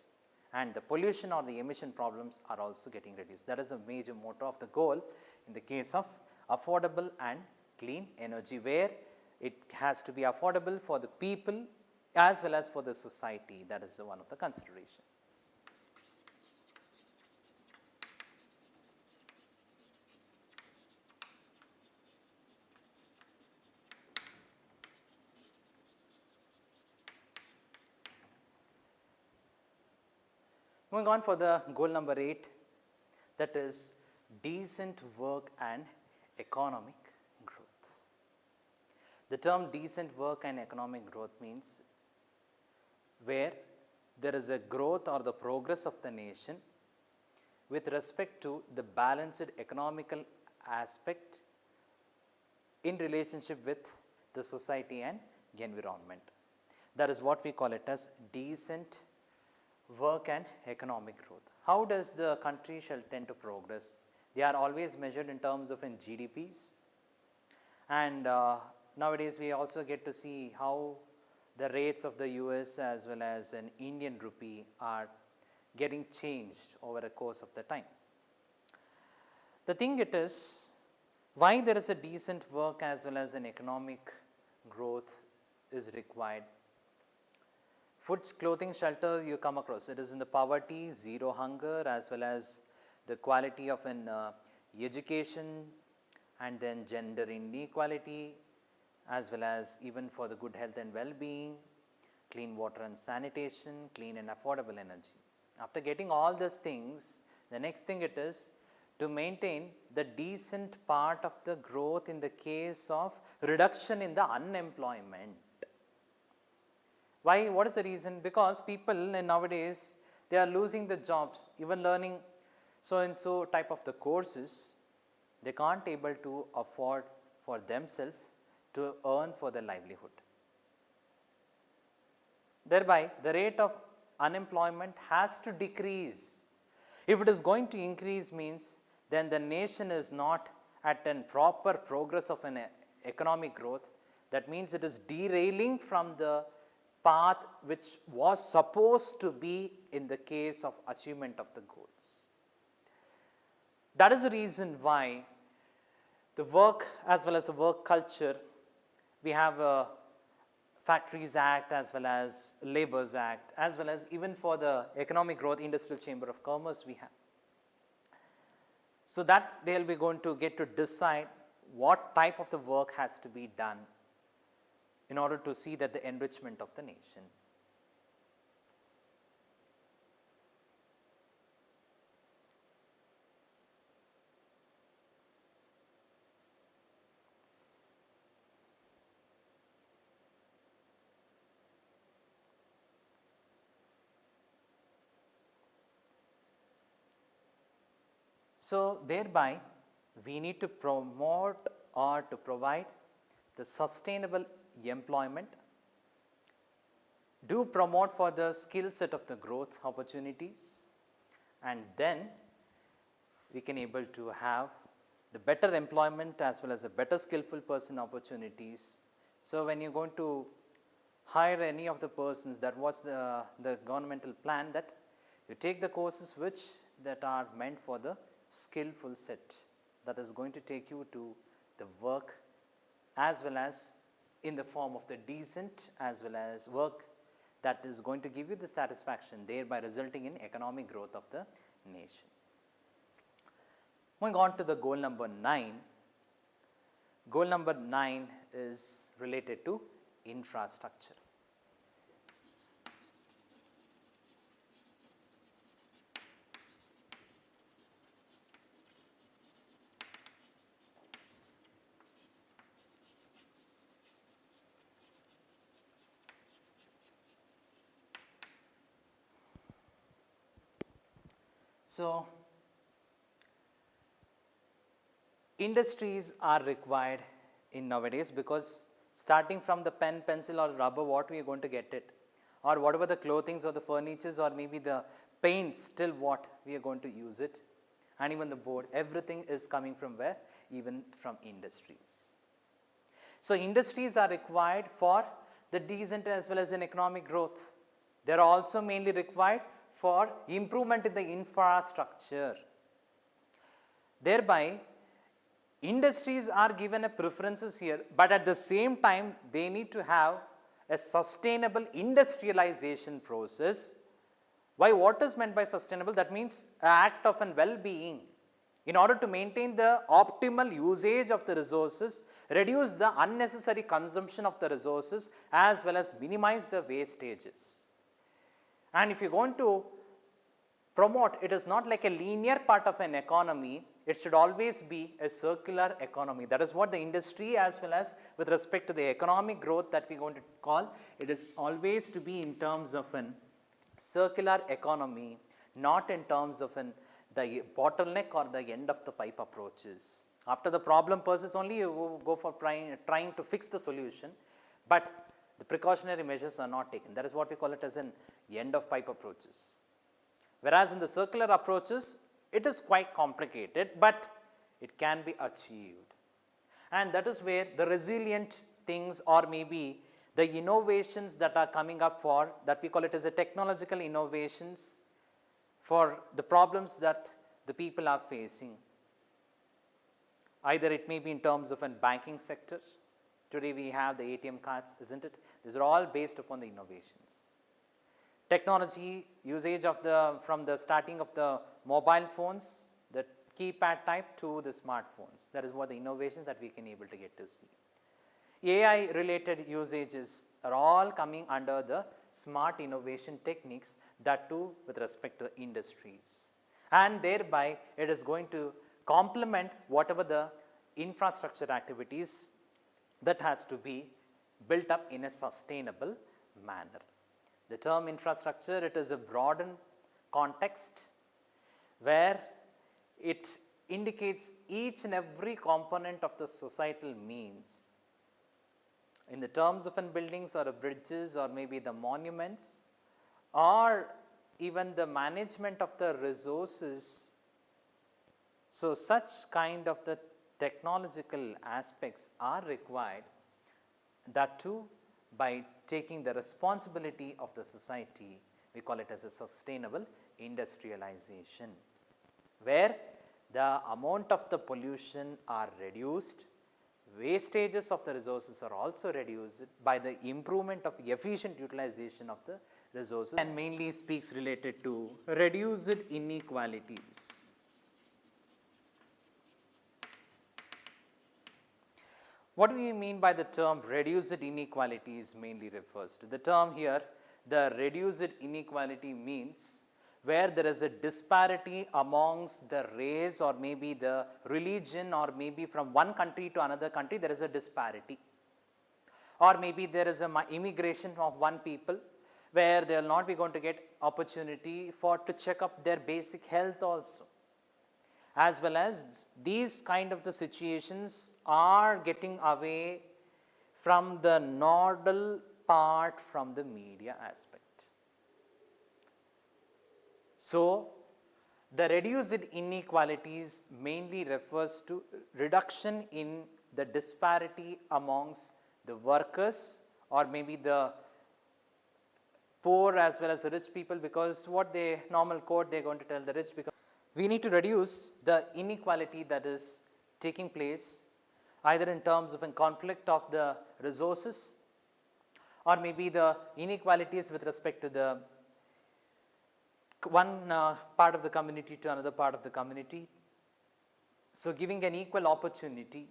and the pollution or the emission problems are also getting reduced. That is a major motto of the goal in the case of affordable and clean energy, where it has to be affordable for the people as well as for the society. That is one of the consideration. Moving on for the goal number 8, that is decent work and economic growth. The term decent work and economic growth means where there is a growth or the progress of the nation with respect to the balanced economical aspect in relationship with the society and environment. That is what we call it as decent work and economic growth. How does the country shall tend to progress? They are always measured in terms of in GDPs, and nowadays we also get to see how the rates of the US as well as an Indian rupee are getting changed over a course of the time. The thing it is, why there is a decent work as well as an economic growth is required. Food, clothing, shelter you come across, it is in the poverty, zero hunger as well as the quality of an education, and then gender inequality as well as even for the good health and well-being, clean water and sanitation, clean and affordable energy. After getting all these things, the next thing it is to maintain the decent part of the growth in the case of reduction in the unemployment. Why? What is the reason? Because people nowadays, they are losing the jobs, even learning so and so type of the courses, they can't able to afford for themselves to earn for their livelihood. Thereby, the rate of unemployment has to decrease. If it is going to increase means, then the nation is not at a proper progress of an economic growth. That means it is derailing from the path which was supposed to be in the case of achievement of the goals. That is the reason why the work as well as the work culture, we have Factories Act as well as Labours Act, as well as even for the economic growth Industrial Chamber of Commerce we have. So that they will be going to get to decide what type of the work has to be done in order to see that the enrichment of the nation. So thereby we need to promote or to provide the sustainable employment, do promote for the skill set of the growth opportunities, and then we can able to have the better employment as well as a better skillful person opportunities. So when you're going to hire any of the persons, that was the governmental plan, that you take the courses which that are meant for the skillful set, that is going to take you to the work as well as in the form of the decent as well as work that is going to give you the satisfaction, thereby resulting in economic growth of the nation. Moving on to the goal number 9. Goal number 9 is related to infrastructure. So industries are required in nowadays, because starting from the pen, pencil or rubber, what we are going to get it, or whatever the clothings or the furnitures or maybe the paints, still what we are going to use it, and even the board, everything is coming from where? Even from industries. So industries are required for the decent as well as an economic growth. They are also mainly required for improvement in the infrastructure. Thereby industries are given a preferences here, but at the same time they need to have a sustainable industrialization process. Why? What is meant by sustainable? That means an act of an well-being in order to maintain the optimal usage of the resources, reduce the unnecessary consumption of the resources, as well as minimize the wastages. And if you are going to promote, it is not like a linear part of an economy, it should always be a circular economy. That is what the industry as well as with respect to the economic growth that we are going to call, it is always to be in terms of an circular economy, not in terms of the bottleneck or the end of the pipe approaches. After the problem persists only, you go for trying to fix the solution, but the precautionary measures are not taken. That is what we call it as an end of pipe approaches. Whereas in the circular approaches, it is quite complicated, but it can be achieved. And that is where the resilient things, or maybe the innovations that are coming up for, that we call it as a technological innovations for the problems that the people are facing. Either it may be in terms of an banking sector. Today we have the ATM cards, isn't it? These are all based upon the innovations. Technology usage of from the starting of the mobile phones, the keypad type, to the smartphones. That is what the innovations that we can able to get to see. AI related usages are all coming under the smart innovation techniques, that too with respect to industries. And thereby it is going to complement whatever the infrastructure activities that has to be built up in a sustainable manner. The term infrastructure, it is a broadened context where it indicates each and every component of the societal means. In the terms of buildings or bridges or maybe the monuments, or even the management of the resources. So such kind of the technological aspects are required, that too by taking the responsibility of the society. We call it as a sustainable industrialization, where the amount of the pollution are reduced, wastages of the resources are also reduced by the improvement of efficient utilization of the resources, and mainly speaks related to reduced inequalities. What do we mean by the term reduced inequalities mainly refers to? The term here, the reduced inequality means where there is a disparity amongst the race or maybe the religion, or maybe from one country to another country there is a disparity, or maybe there is a immigration of one people where they will not be going to get opportunity for to check up their basic health also, as well as these kind of the situations are getting away from the nodal part from the media aspect. So, the reduced inequalities mainly refers to reduction in the disparity amongst the workers, or maybe the poor as well as the rich people, because what they normal quote they are going to tell the rich, because we need to reduce the inequality that is taking place either in terms of a conflict of the resources, or maybe the inequalities with respect to the one part of the community to another part of the community. So, giving an equal opportunity,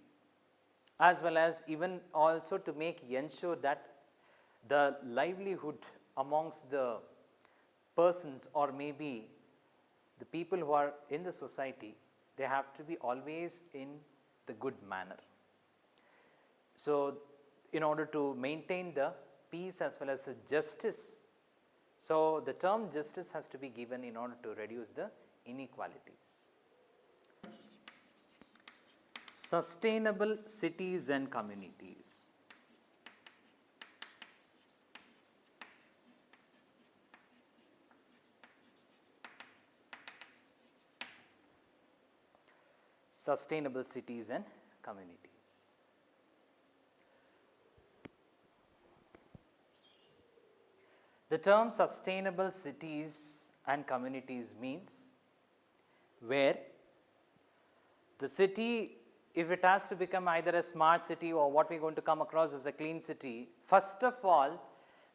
as well as even also to make ensure that the livelihood amongst the persons, or maybe the people who are in the society, they have to be always in the good manner. So, in order to maintain the peace as well as the justice, so the term justice has to be given in order to reduce the inequalities. Sustainable cities and communities. Sustainable cities and communities. The term sustainable cities and communities means where the city, if it has to become either a smart city or what we are going to come across as a clean city, first of all,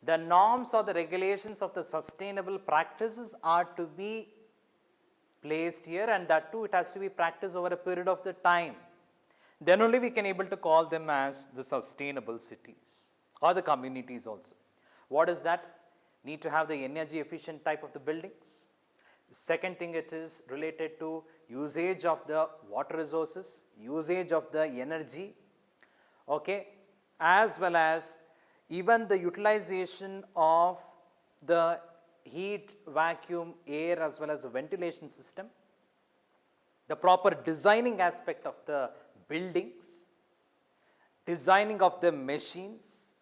the norms or the regulations of the sustainable practices are to be placed here, and that too it has to be practiced over a period of the time. Then only we can able to call them as the sustainable cities or the communities also. What is that? Need to have the energy efficient type of the buildings. Second thing, it is related to usage of the water resources, usage of the energy, okay, as well as even the utilization of the heat, vacuum, air as well as the ventilation system, the proper designing aspect of the buildings, designing of the machines,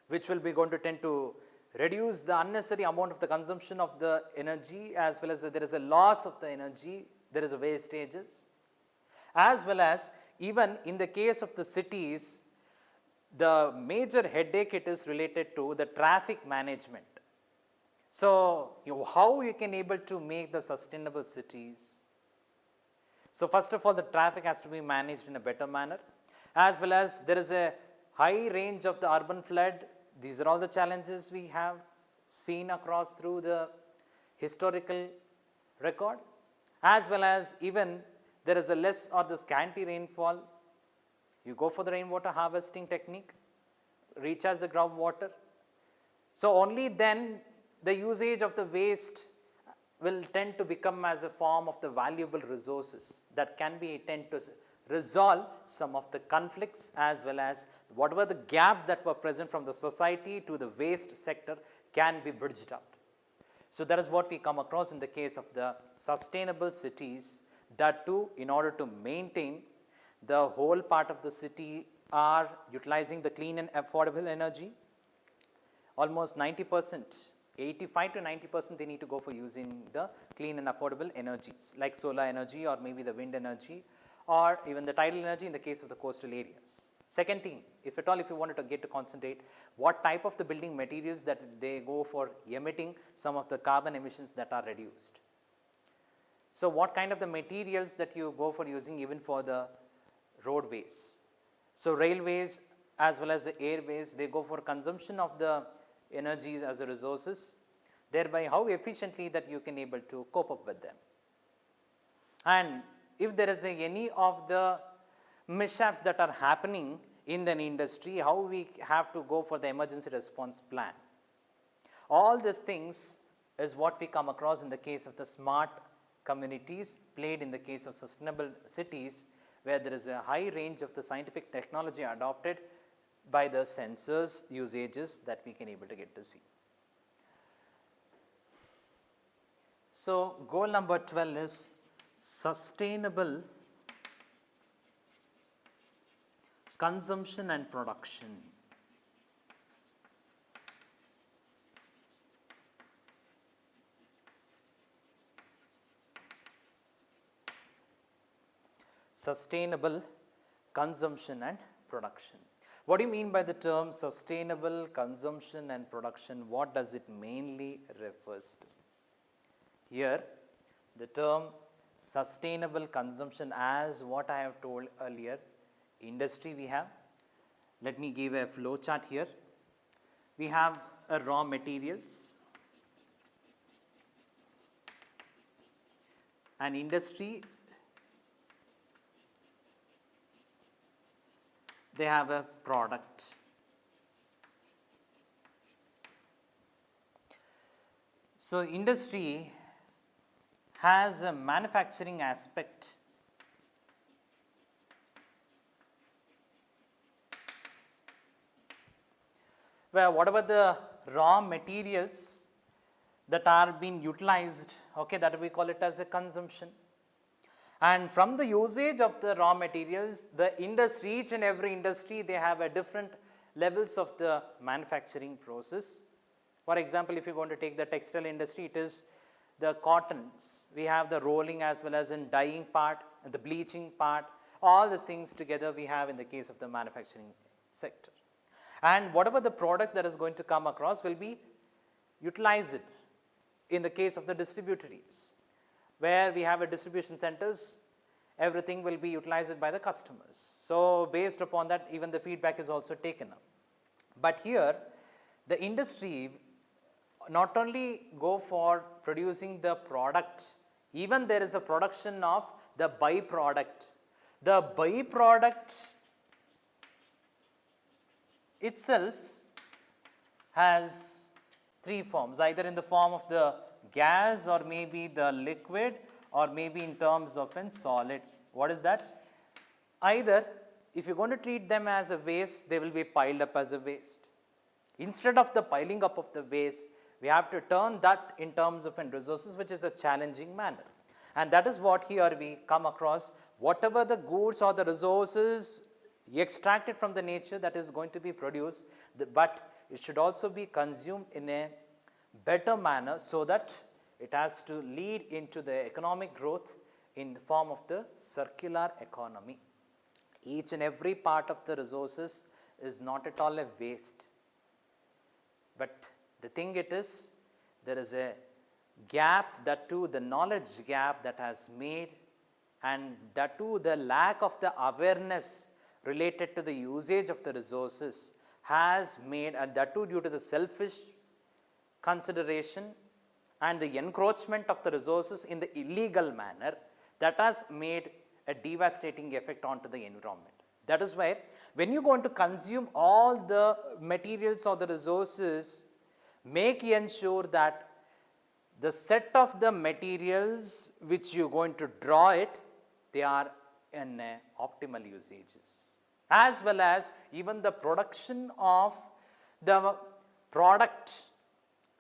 which will be going to tend to reduce the unnecessary amount of the consumption of the energy, as well as there is a loss of the energy, there is a wastages, as well as even in the case of the cities, the major headache it is related to the traffic management. So, how you can able to make the sustainable cities? So, first of all, the traffic has to be managed in a better manner, as well as there is a high range of the urban flood. These are all the challenges we have seen across through the historical record, as well as even there is a less or the scanty rainfall. You go for the rainwater harvesting technique, recharge the groundwater. So, only then the usage of the waste will tend to become as a form of the valuable resources that can be tend to resolve some of the conflicts, as well as whatever the gaps that were present from the society to the waste sector can be bridged out. So, that is what we come across in the case of the sustainable cities, that too in order to maintain the whole part of the city are utilizing the clean and affordable energy. Almost 90%, 85 to 90% they need to go for using the clean and affordable energies like solar energy or maybe the wind energy, or even the tidal energy in the case of the coastal areas. Second thing, if at all if you wanted to get to concentrate what type of the building materials that they go for emitting some of the carbon emissions that are reduced. So, what kind of the materials that you go for using even for the roadways, So, railways as well as the airways, they go for consumption of the energies as the resources, thereby how efficiently that you can able to cope up with them. And if there is any of the mishaps that are happening in an industry, how we have to go for the emergency response plan. All these things is what we come across in the case of the smart communities, played in the case of sustainable cities, where there is a high range of the scientific technology adopted by the sensors usages that we can able to get to see. So, goal number 12 is sustainable consumption and production. Sustainable consumption and production. What do you mean by the term sustainable consumption and production? What does it mainly refers to? Here, the term sustainable consumption, as what I have told earlier, industry we have. Let me give a flow chart here. We have a raw materials, an industry, they have a product. So, industry has a manufacturing aspect where whatever the raw materials that are being utilized, okay, that we call it as a consumption. And from the usage of the raw materials, the industry, each and every industry, they have a different levels of the manufacturing process. For example, if you are going to take the textile industry, it is the cottons. We have the rolling as well as in dyeing part, and the bleaching part, all these things together we have in the case of the manufacturing sector. And whatever the products that is going to come across will be utilized in the case of the distributaries, where we have a distribution centers, everything will be utilized by the customers. So, based upon that, even the feedback is also taken up. But here the industry not only go for producing the product, even there is a production of the byproduct. The byproduct itself has three forms, either in the form of the gas or maybe the liquid or maybe in terms of a solid. What is that? Either if you are going to treat them as a waste, they will be piled up as a waste. Instead of the piling up of the waste, we have to turn that in terms of resources, which is a challenging manner. And that is what here we come across, whatever the goods or the resources extracted from the nature that is going to be produced, but it should also be consumed in a better manner, so that it has to lead into the economic growth in the form of the circular economy. Each and every part of the resources is not at all a waste, but the thing it is, there is a gap, that too the knowledge gap that has made, and that too the lack of the awareness related to the usage of the resources has made, and that too due to the selfish consideration and the encroachment of the resources in the illegal manner, that has made a devastating effect onto the environment. That is why when you are going to consume all the materials or the resources, make ensure that the set of the materials which you are going to draw it, they are in optimal usages, as well as even the production of the product,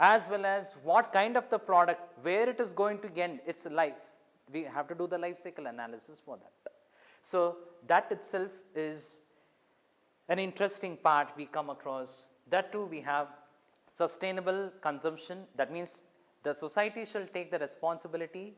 as well as what kind of the product, where it is going to end its life. We have to do the life cycle analysis for that. So, that itself is an interesting part we come across. That too we have sustainable consumption, that means the society shall take the responsibility,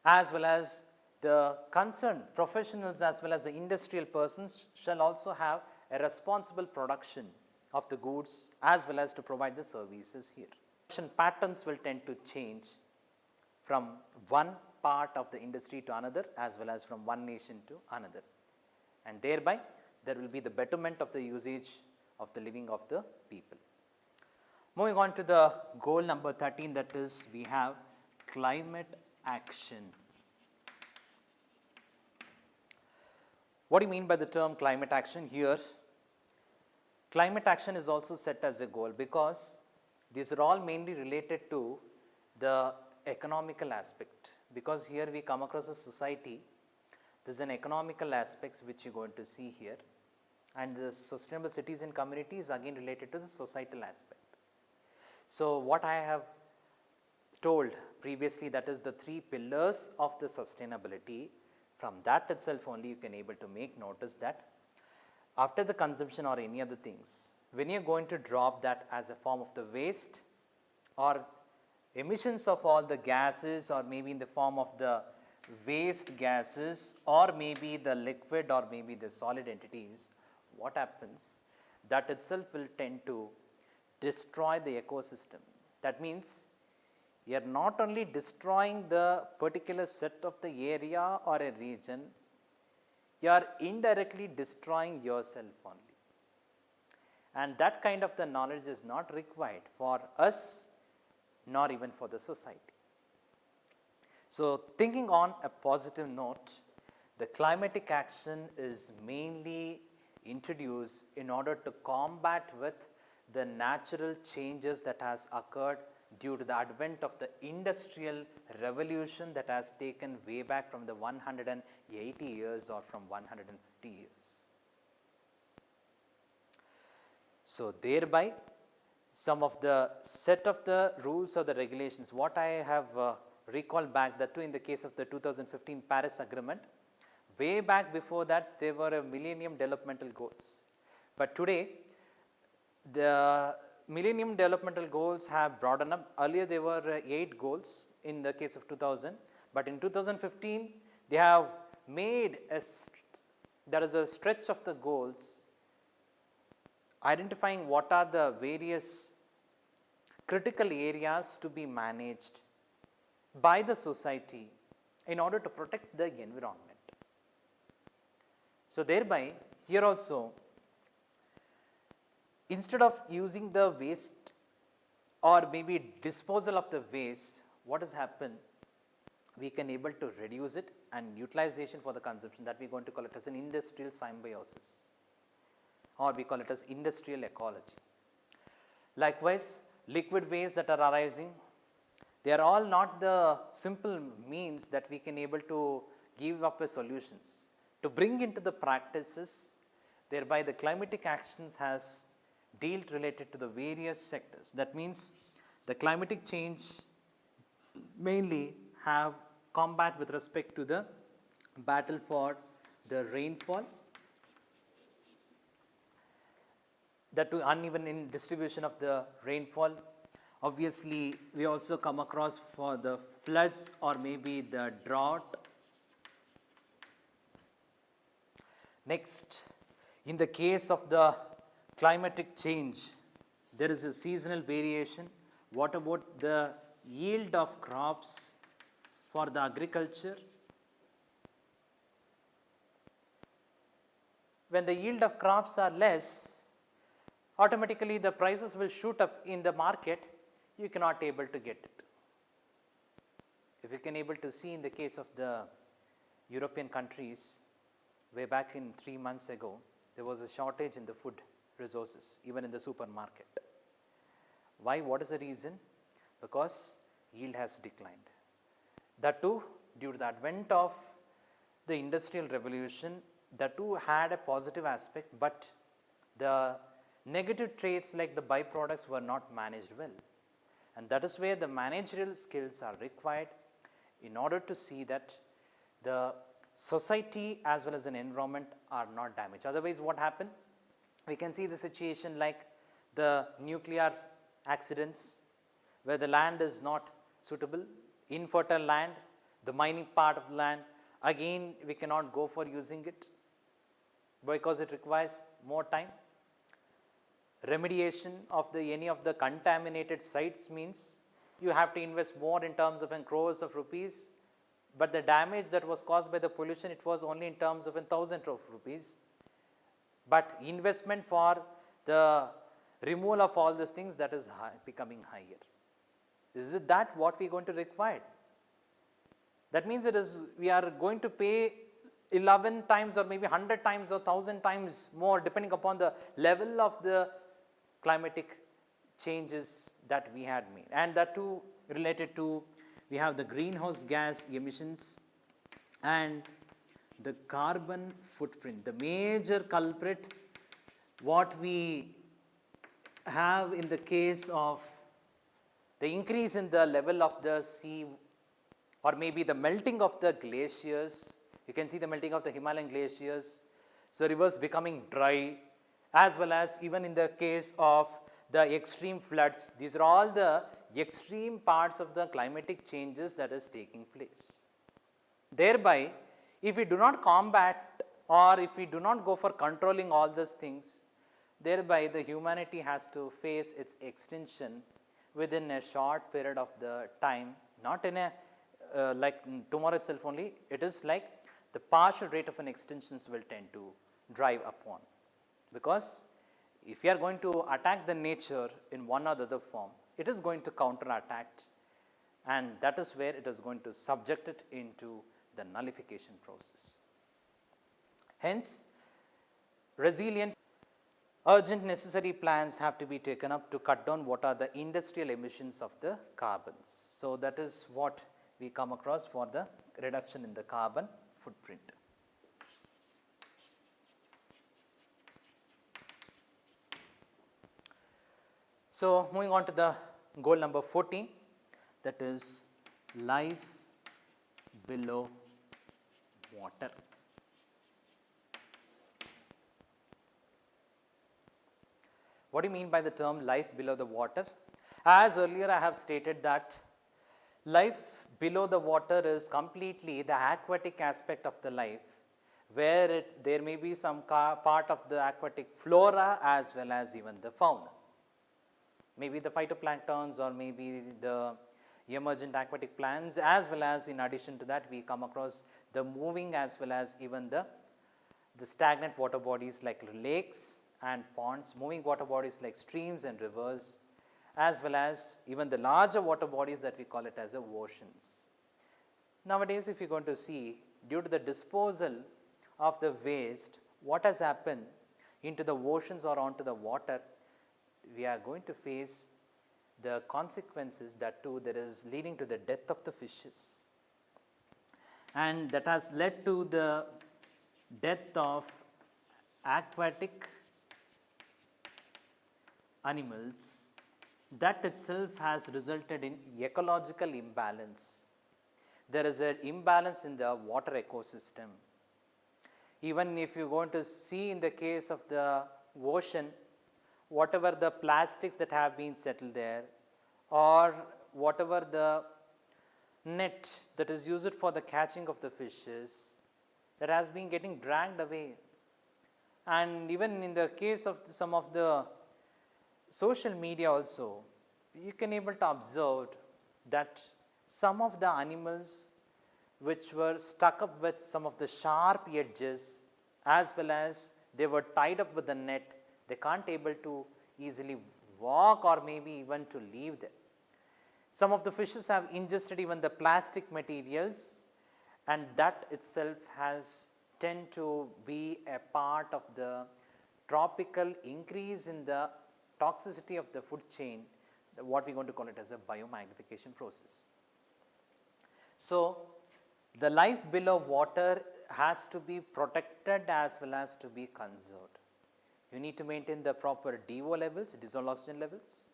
as well as the concerned professionals as well as the industrial persons shall also have a responsible production of the goods as well as to provide the services here. Production patterns will tend to change from one part of the industry to another, as well as from one nation to another, and thereby there will be the betterment of the usage of the living of the people. Moving on to the goal number 13, that is we have climate action. What do you mean by the term climate action? Here, climate action is also set as a goal because these are all mainly related to the economical aspect, because here we come across a society, there is an economical aspects which you are going to see here, and the sustainable cities and communities again related to the societal aspect. So, what I have told previously, that is the 3 pillars of the sustainability, from that itself only you can able to make notice that after the consumption or any other things, when you are going to drop that as a form of the waste or emissions of all the gases, or maybe in the form of the waste gases, or maybe the liquid or maybe the solid entities, what happens? That itself will tend to destroy the ecosystem. That means you are not only destroying the particular set of the area or a region, you are indirectly destroying yourself only. And that kind of the knowledge is not required for us nor even for the society. So, thinking on a positive note, the climatic action is mainly introduced in order to combat with the natural changes that has occurred due to the advent of the industrial revolution that has taken way back from the 180 years or from 150 years. So, thereby some of the set of the rules or the regulations, what I have recalled back, that too in the case of the 2015 Paris Agreement, way back before that there were a Millennium Developmental Goals. But today the Millennium Developmental Goals have broadened up. Earlier there were 8 goals in the case of 2000, but in 2015 they have made there is a stretch of the goals identifying what are the various critical areas to be managed by the society in order to protect the environment. So, thereby here also, instead of using the waste or maybe disposal of the waste, what has happened? We can able to reduce it and utilization for the consumption, that we are going to call it as an industrial symbiosis, or we call it as industrial ecology. Likewise, liquid waste that are arising, they are all not the simple means that we can able to give up as solutions. To bring into the practices, thereby the climatic actions has dealt related to the various sectors. That means the climatic change mainly have combat with respect to the battle for the rainfall, that to uneven in distribution of the rainfall. Obviously, we also come across for the floods or maybe the drought. Next, in the case of the climatic change, there is a seasonal variation. What about the yield of crops for the agriculture? When the yield of crops are less, automatically the prices will shoot up in the market, you cannot able to get it. If you can able to see in the case of the European countries, way back in 3 months ago, there was a shortage in the food resources, even in the supermarket. Why? What is the reason? Because yield has declined. That too due to the advent of the industrial revolution, that too had a positive aspect, but the negative traits like the byproducts were not managed well. And that is where the managerial skills are required in order to see that the society as well as an environment are not damaged. Otherwise, what happened? We can see the situation like the nuclear accidents, where the land is not suitable, infertile land, the mining part of the land, again we cannot go for using it because it requires more time. Remediation of any of the contaminated sites means you have to invest more in terms of crores of rupees, but the damage that was caused by the pollution, it was only in terms of 1,000 of rupees. but investment for the removal of all these things, that is becoming higher. Is it that what we are going to require? That means we are going to pay 11 times or maybe 100 times or 1000 times more depending upon the level of the climatic changes that we had made, and that too related to, we have the greenhouse gas emissions and the carbon footprint. The major culprit what we have in the case of the increase in the level of the sea, or maybe the melting of the glaciers. You can see the melting of the Himalayan glaciers, so rivers becoming dry, as well as even in the case of the extreme floods. These are all the extreme parts of the climatic changes that is taking place. Thereby, if we do not combat, or if we do not go for controlling all these things, thereby the humanity has to face its extinction within a short period of the time, not in a like tomorrow itself only. It is like the partial rate of an extinctions will tend to drive upon, because if we are going to attack the nature in one or the other form, it is going to counterattack, and that is where it is going to subject it into the nullification process. Hence, resilient, urgent necessary plans have to be taken up to cut down what are the industrial emissions of the carbons. So, that is what we come across for the reduction in the carbon footprint. So, moving on to the goal number 14, that is life below water. What do you mean by the term life below the water? As earlier I have stated that life below the water is completely the aquatic aspect of the life, where there may be some part of the aquatic flora as well as even the fauna. Maybe the phytoplanktons, or maybe the emergent aquatic plants, as well as in addition to that we come across the moving as well as even the stagnant water bodies like lakes and ponds, moving water bodies like streams and rivers, as well as even the larger water bodies that we call it as oceans. Nowadays, if you are going to see, due to the disposal of the waste, what has happened into the oceans or onto the water, we are going to face the consequences that too there is leading to the death of the fishes, and that has led to the death of aquatic animals. That itself has resulted in ecological imbalance. There is an imbalance in the water ecosystem. Even if you are going to see in the case of the ocean, whatever the plastics that have been settled there, or whatever the net that is used for the catching of the fishes, that has been getting dragged away. And even in the case of some of the social media also, you can able to observe that some of the animals which were stuck up with some of the sharp edges, as well as they were tied up with the net, they can't able to easily walk or maybe even to leave there. Some of the fishes have ingested even the plastic materials, and that itself has tend to be a part of the tropical increase in the toxicity of the food chain, what we are going to call it as a biomagnification process. So, the life below water has to be protected as well as to be conserved. You need to maintain the proper DO levels, dissolved oxygen levels,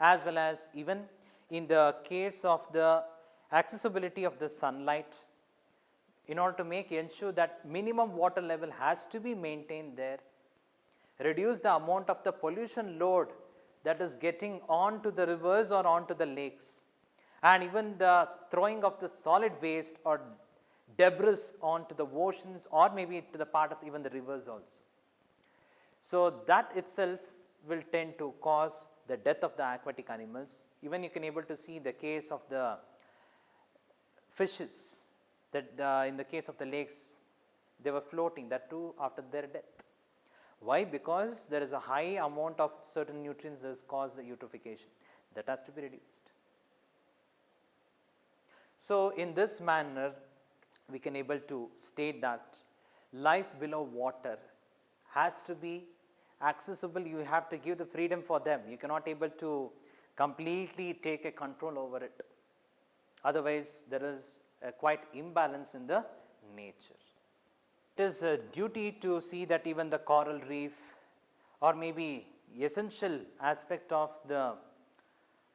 as well as even in the case of the accessibility of the sunlight, in order to ensure that minimum water level has to be maintained there, reduce the amount of the pollution load that is getting onto the rivers or onto the lakes, and even the throwing of the solid waste or debris onto the oceans or maybe to the part of even the rivers also. So, that itself will tend to cause the death of the aquatic animals. Even you can able to see the case of the fishes, that in the case of the lakes, they were floating, that too after their death. Why? Because there is a high amount of certain nutrients that cause the eutrophication, that has to be reduced. So, in this manner we can able to state that life below water has to be accessible. You have to give the freedom for them, you cannot able to completely take a control over it, otherwise there is a quite imbalance in the nature. It is a duty to see that even the coral reef or maybe essential aspect of the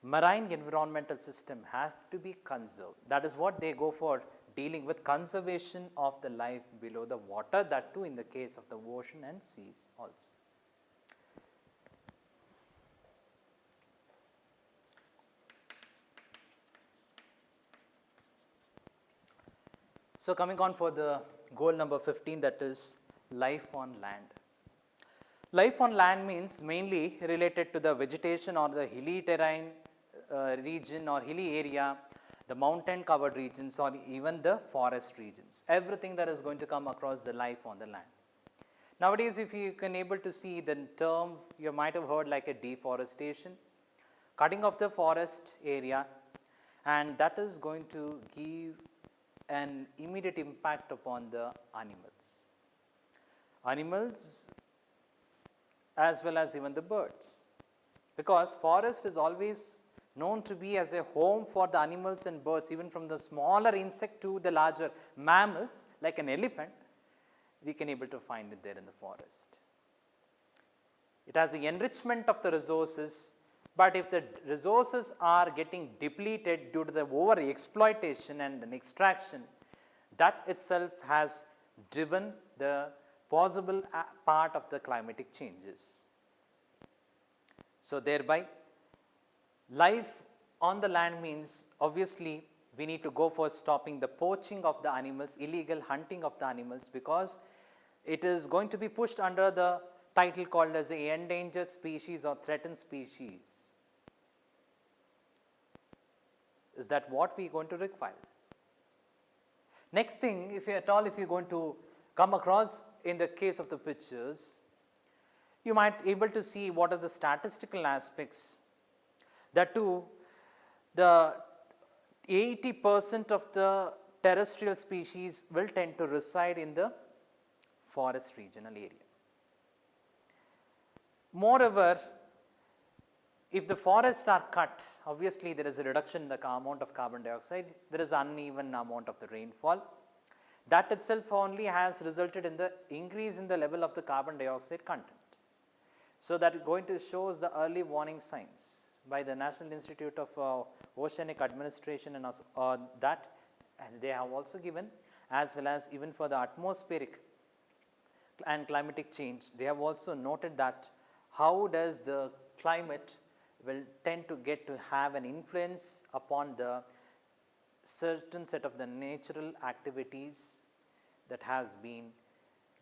marine environmental system have to be conserved. That is what they go for, dealing with conservation of the life below the water, that too in the case of the ocean and seas also. So, coming on for the goal number 15, that is life on land. Life on land means mainly related to the vegetation or the hilly terrain region or hilly area, the mountain covered regions or even the forest regions, everything that is going to come across the life on the land. Nowadays, if you can able to see the term, you might have heard like a deforestation, cutting of the forest area, and that is going to give an immediate impact upon the animals. Animals as well as even the birds, because forest is always known to be as a home for the animals and birds, even from the smaller insect to the larger mammals like an elephant, we can able to find it there in the forest. It has the enrichment of the resources, but if the resources are getting depleted due to the over exploitation and an extraction, that itself has driven the possible part of the climatic changes. So, thereby life on the land means obviously we need to go for stopping the poaching of the animals, illegal hunting of the animals, because it is going to be pushed under the title called as the endangered species or threatened species. Is that what we are going to require? Next thing, if at all if you are going to come across in the case of the pictures, you might able to see what are the statistical aspects. That too, the 80% of the terrestrial species will tend to reside in the forest regional area. Moreover, if the forests are cut, obviously there is a reduction in the amount of carbon dioxide, there is uneven amount of the rainfall. That itself only has resulted in the increase in the level of the carbon dioxide content. So, that is going to shows the early warning signs by the National Institute of Oceanic Administration and that, and they have also given, as well as even for the atmospheric and climatic change, they have also noted that how does the climate will tend to get to have an influence upon the certain set of the natural activities that has been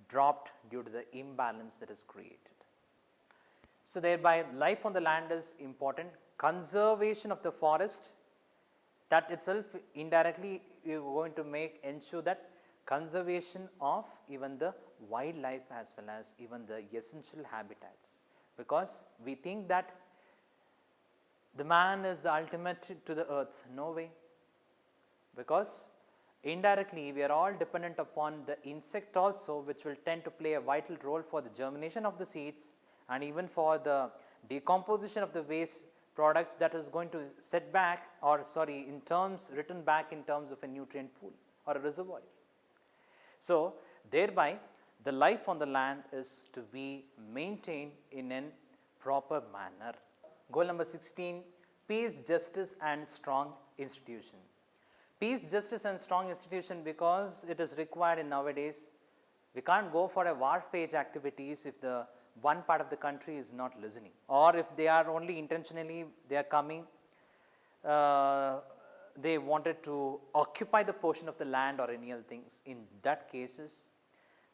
dropped due to the imbalance that is created. So, thereby life on the land is important, conservation of the forest, that itself indirectly you are going to ensure that conservation of even the wildlife as well as even the essential habitats, because we think that the man is the ultimate to the earth. No way, because indirectly we are all dependent upon the insect also, which will tend to play a vital role for the germination of the seeds and even for the decomposition of the waste products that is going to set back, or sorry, in terms written back in terms of a nutrient pool or a reservoir. So, thereby the life on the land is to be maintained in a proper manner. Goal number 16, peace, justice and strong institution. Peace, justice and strong institution, because it is required in nowadays. We can't go for a war phase activities if the one part of the country is not listening, or if they are only intentionally they are coming, they wanted to occupy the portion of the land or any other things. In that cases,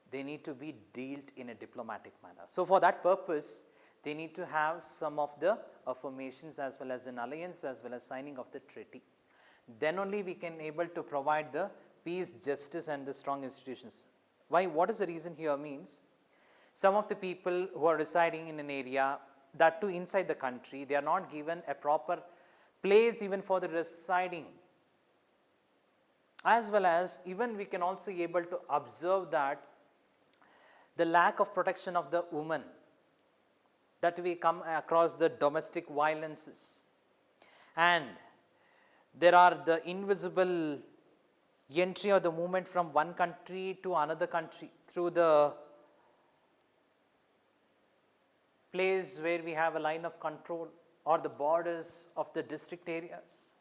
they need to be dealt in a diplomatic manner. So, for that purpose, they need to have some of the affirmations as well as an alliance as well as signing of the treaty. Then only we can able to provide the peace, justice and the strong institutions. Why? What is the reason here means? some of the people who are residing in an area, that too inside the country, they are not given a proper place even for the residing. As well as even we can also be able to observe that the lack of protection of the woman, that we come across the domestic violences, and there are the invisible entry or the movement from one country to another country through the place where we have a line of control or the borders of the district areas.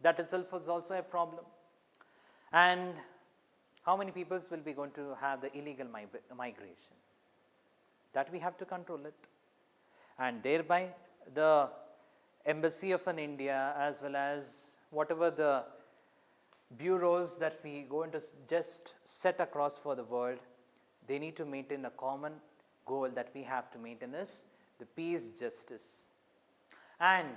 That itself is also a problem. And how many people will be going to have the illegal migration? That we have to control it. And thereby the Embassy of India, as well as whatever the bureaus that we going to just set across for the world, they need to maintain a common goal that we have to maintain is the peace, justice. And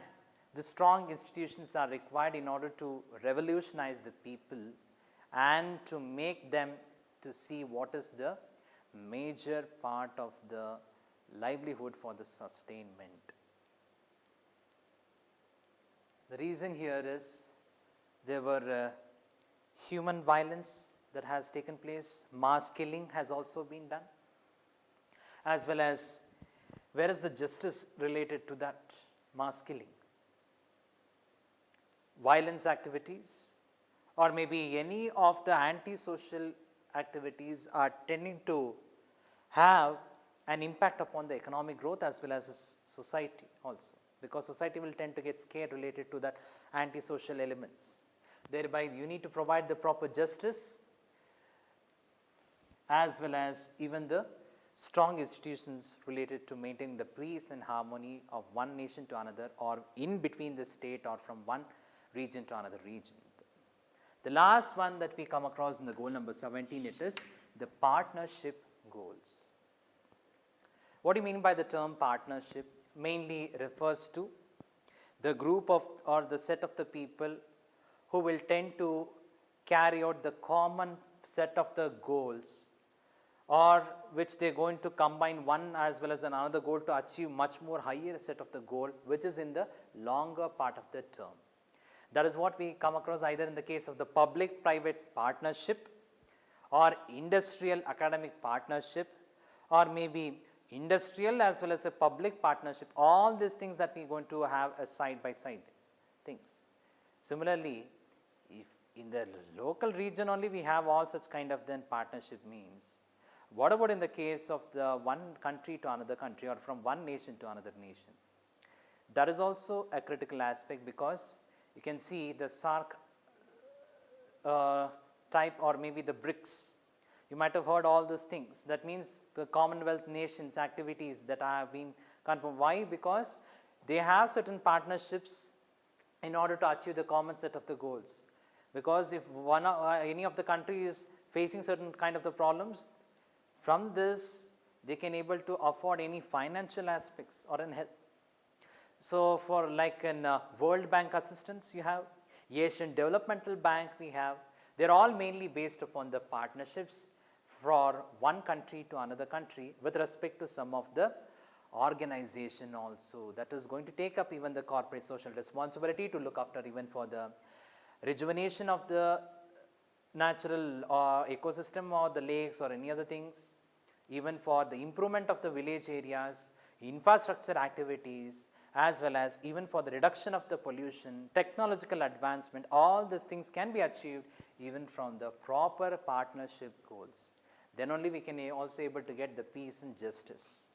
the strong institutions are required in order to revolutionize the people and to make them to see what is the major part of the livelihood for the sustainment. The reason here is there were human violence that has taken place, mass killing has also been done, as well as where is the justice related to that mass killing? Violence activities or maybe any of the anti-social activities are tending to have an impact upon the economic growth as well as society also, because society will tend to get scared related to that anti-social elements. Thereby you need to provide the proper justice as well as even the strong institutions related to maintaining the peace and harmony of one nation to another, or in between the state or from one region to another region. The last one that we come across in the goal number 17, it is the partnership goals. What do you mean by the term partnership? Mainly refers to the group of or the set of the people who will tend to carry out the common set of the goals, or which they are going to combine one as well as another goal to achieve much more higher set of the goal, which is in the longer part of the term. That is what we come across either in the case of the public-private partnership or industrial academic partnership, or maybe industrial as well as a public partnership. All these things that we are going to have a side-by-side things. Similarly, if in the local region only we have all such kind of then partnership means, what about in the case of the one country to another country or from one nation to another nation? That is also a critical aspect, because you can see the SARC type or maybe the BRICS. You might have heard all these things. That means the Commonwealth nations activities that have been confirmed. Why? Because they have certain partnerships in order to achieve the common set of the goals. Because if any of the country is facing certain kind of the problems, from this they can able to afford any financial aspects or in help. So for like in World Bank assistance you have, Asian Developmental Bank we have, they are all mainly based upon the partnerships for one country to another country with respect to some of the organization also that is going to take up even the corporate social responsibility to look after even for the rejuvenation of the natural ecosystem or the lakes or any other things, even for the improvement of the village areas, infrastructure activities, as well as even for the reduction of the pollution, technological advancement. All these things can be achieved even from the proper partnership goals. Then only we can also able to get the peace and justice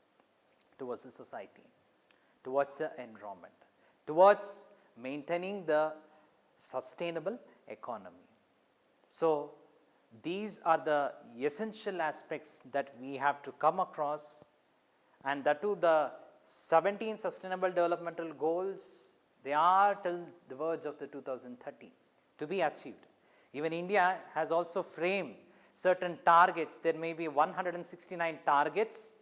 towards the society, towards the environment, towards maintaining the sustainable economy. So these are the essential aspects that we have to come across, and that too the 17 sustainable developmental goals, they are till the verge of the 2030 to be achieved. Even India has also framed certain targets. There may be 169 targets,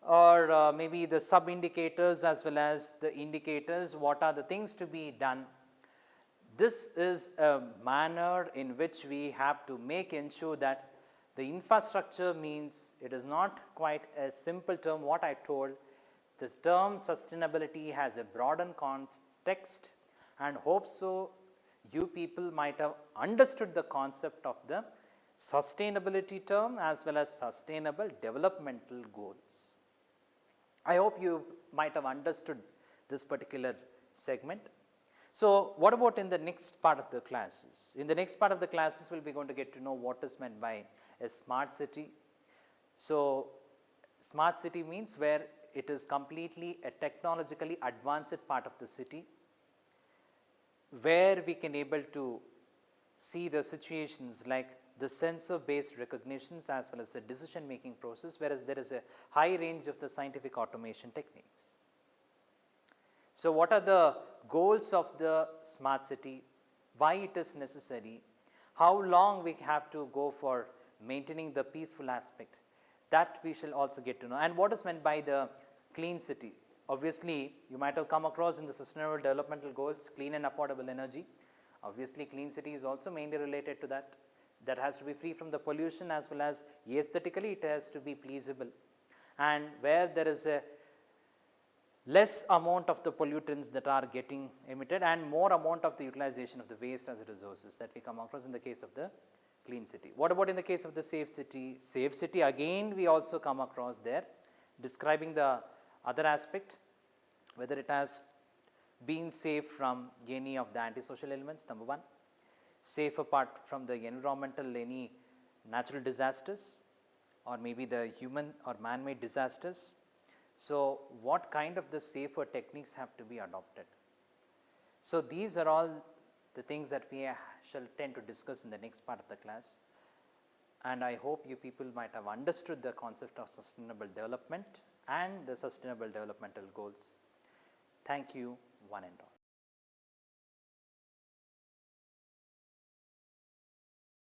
or maybe the sub indicators as well as the indicators, what are the things to be done. This is a manner in which we have to ensure that The infrastructure means it is not quite a simple term what I told. This term sustainability has a broadened context, and hope so you people might have understood the concept of the sustainability term as well as sustainable developmental goals. I hope you might have understood this particular segment. So, what about in the next part of the classes? In the next part of the classes, we will be going to get to know what is meant by a smart city. So, smart city means where it is completely a technologically advanced part of the city, where we can able to see the situations like the sensor based recognitions as well as the decision making process, whereas there is a high range of the scientific automation techniques. So, what are the goals of the smart city, why it is necessary, how long we have to go for maintaining the peaceful aspect, that we shall also get to know, and what is meant by the clean city. Obviously, you might have come across in the sustainable developmental goals, clean and affordable energy. Obviously, clean city is also mainly related to that. That has to be free from the pollution as well as aesthetically it has to be pleasable, and where there is a less amount of the pollutants that are getting emitted and more amount of the utilization of the waste as resources that we come across in the case of the clean city. What about in the case of the safe city? Safe city again we also come across there, describing the other aspect, whether it has been safe from any of the antisocial elements, number one, safe apart from the environmental, any natural disasters or maybe the human or man-made disasters. So, what kind of the safer techniques have to be adopted? So, these are all the things that we shall tend to discuss in the next part of the class, and I hope you people might have understood the concept of sustainable development and the sustainable developmental goals. Thank you one and all.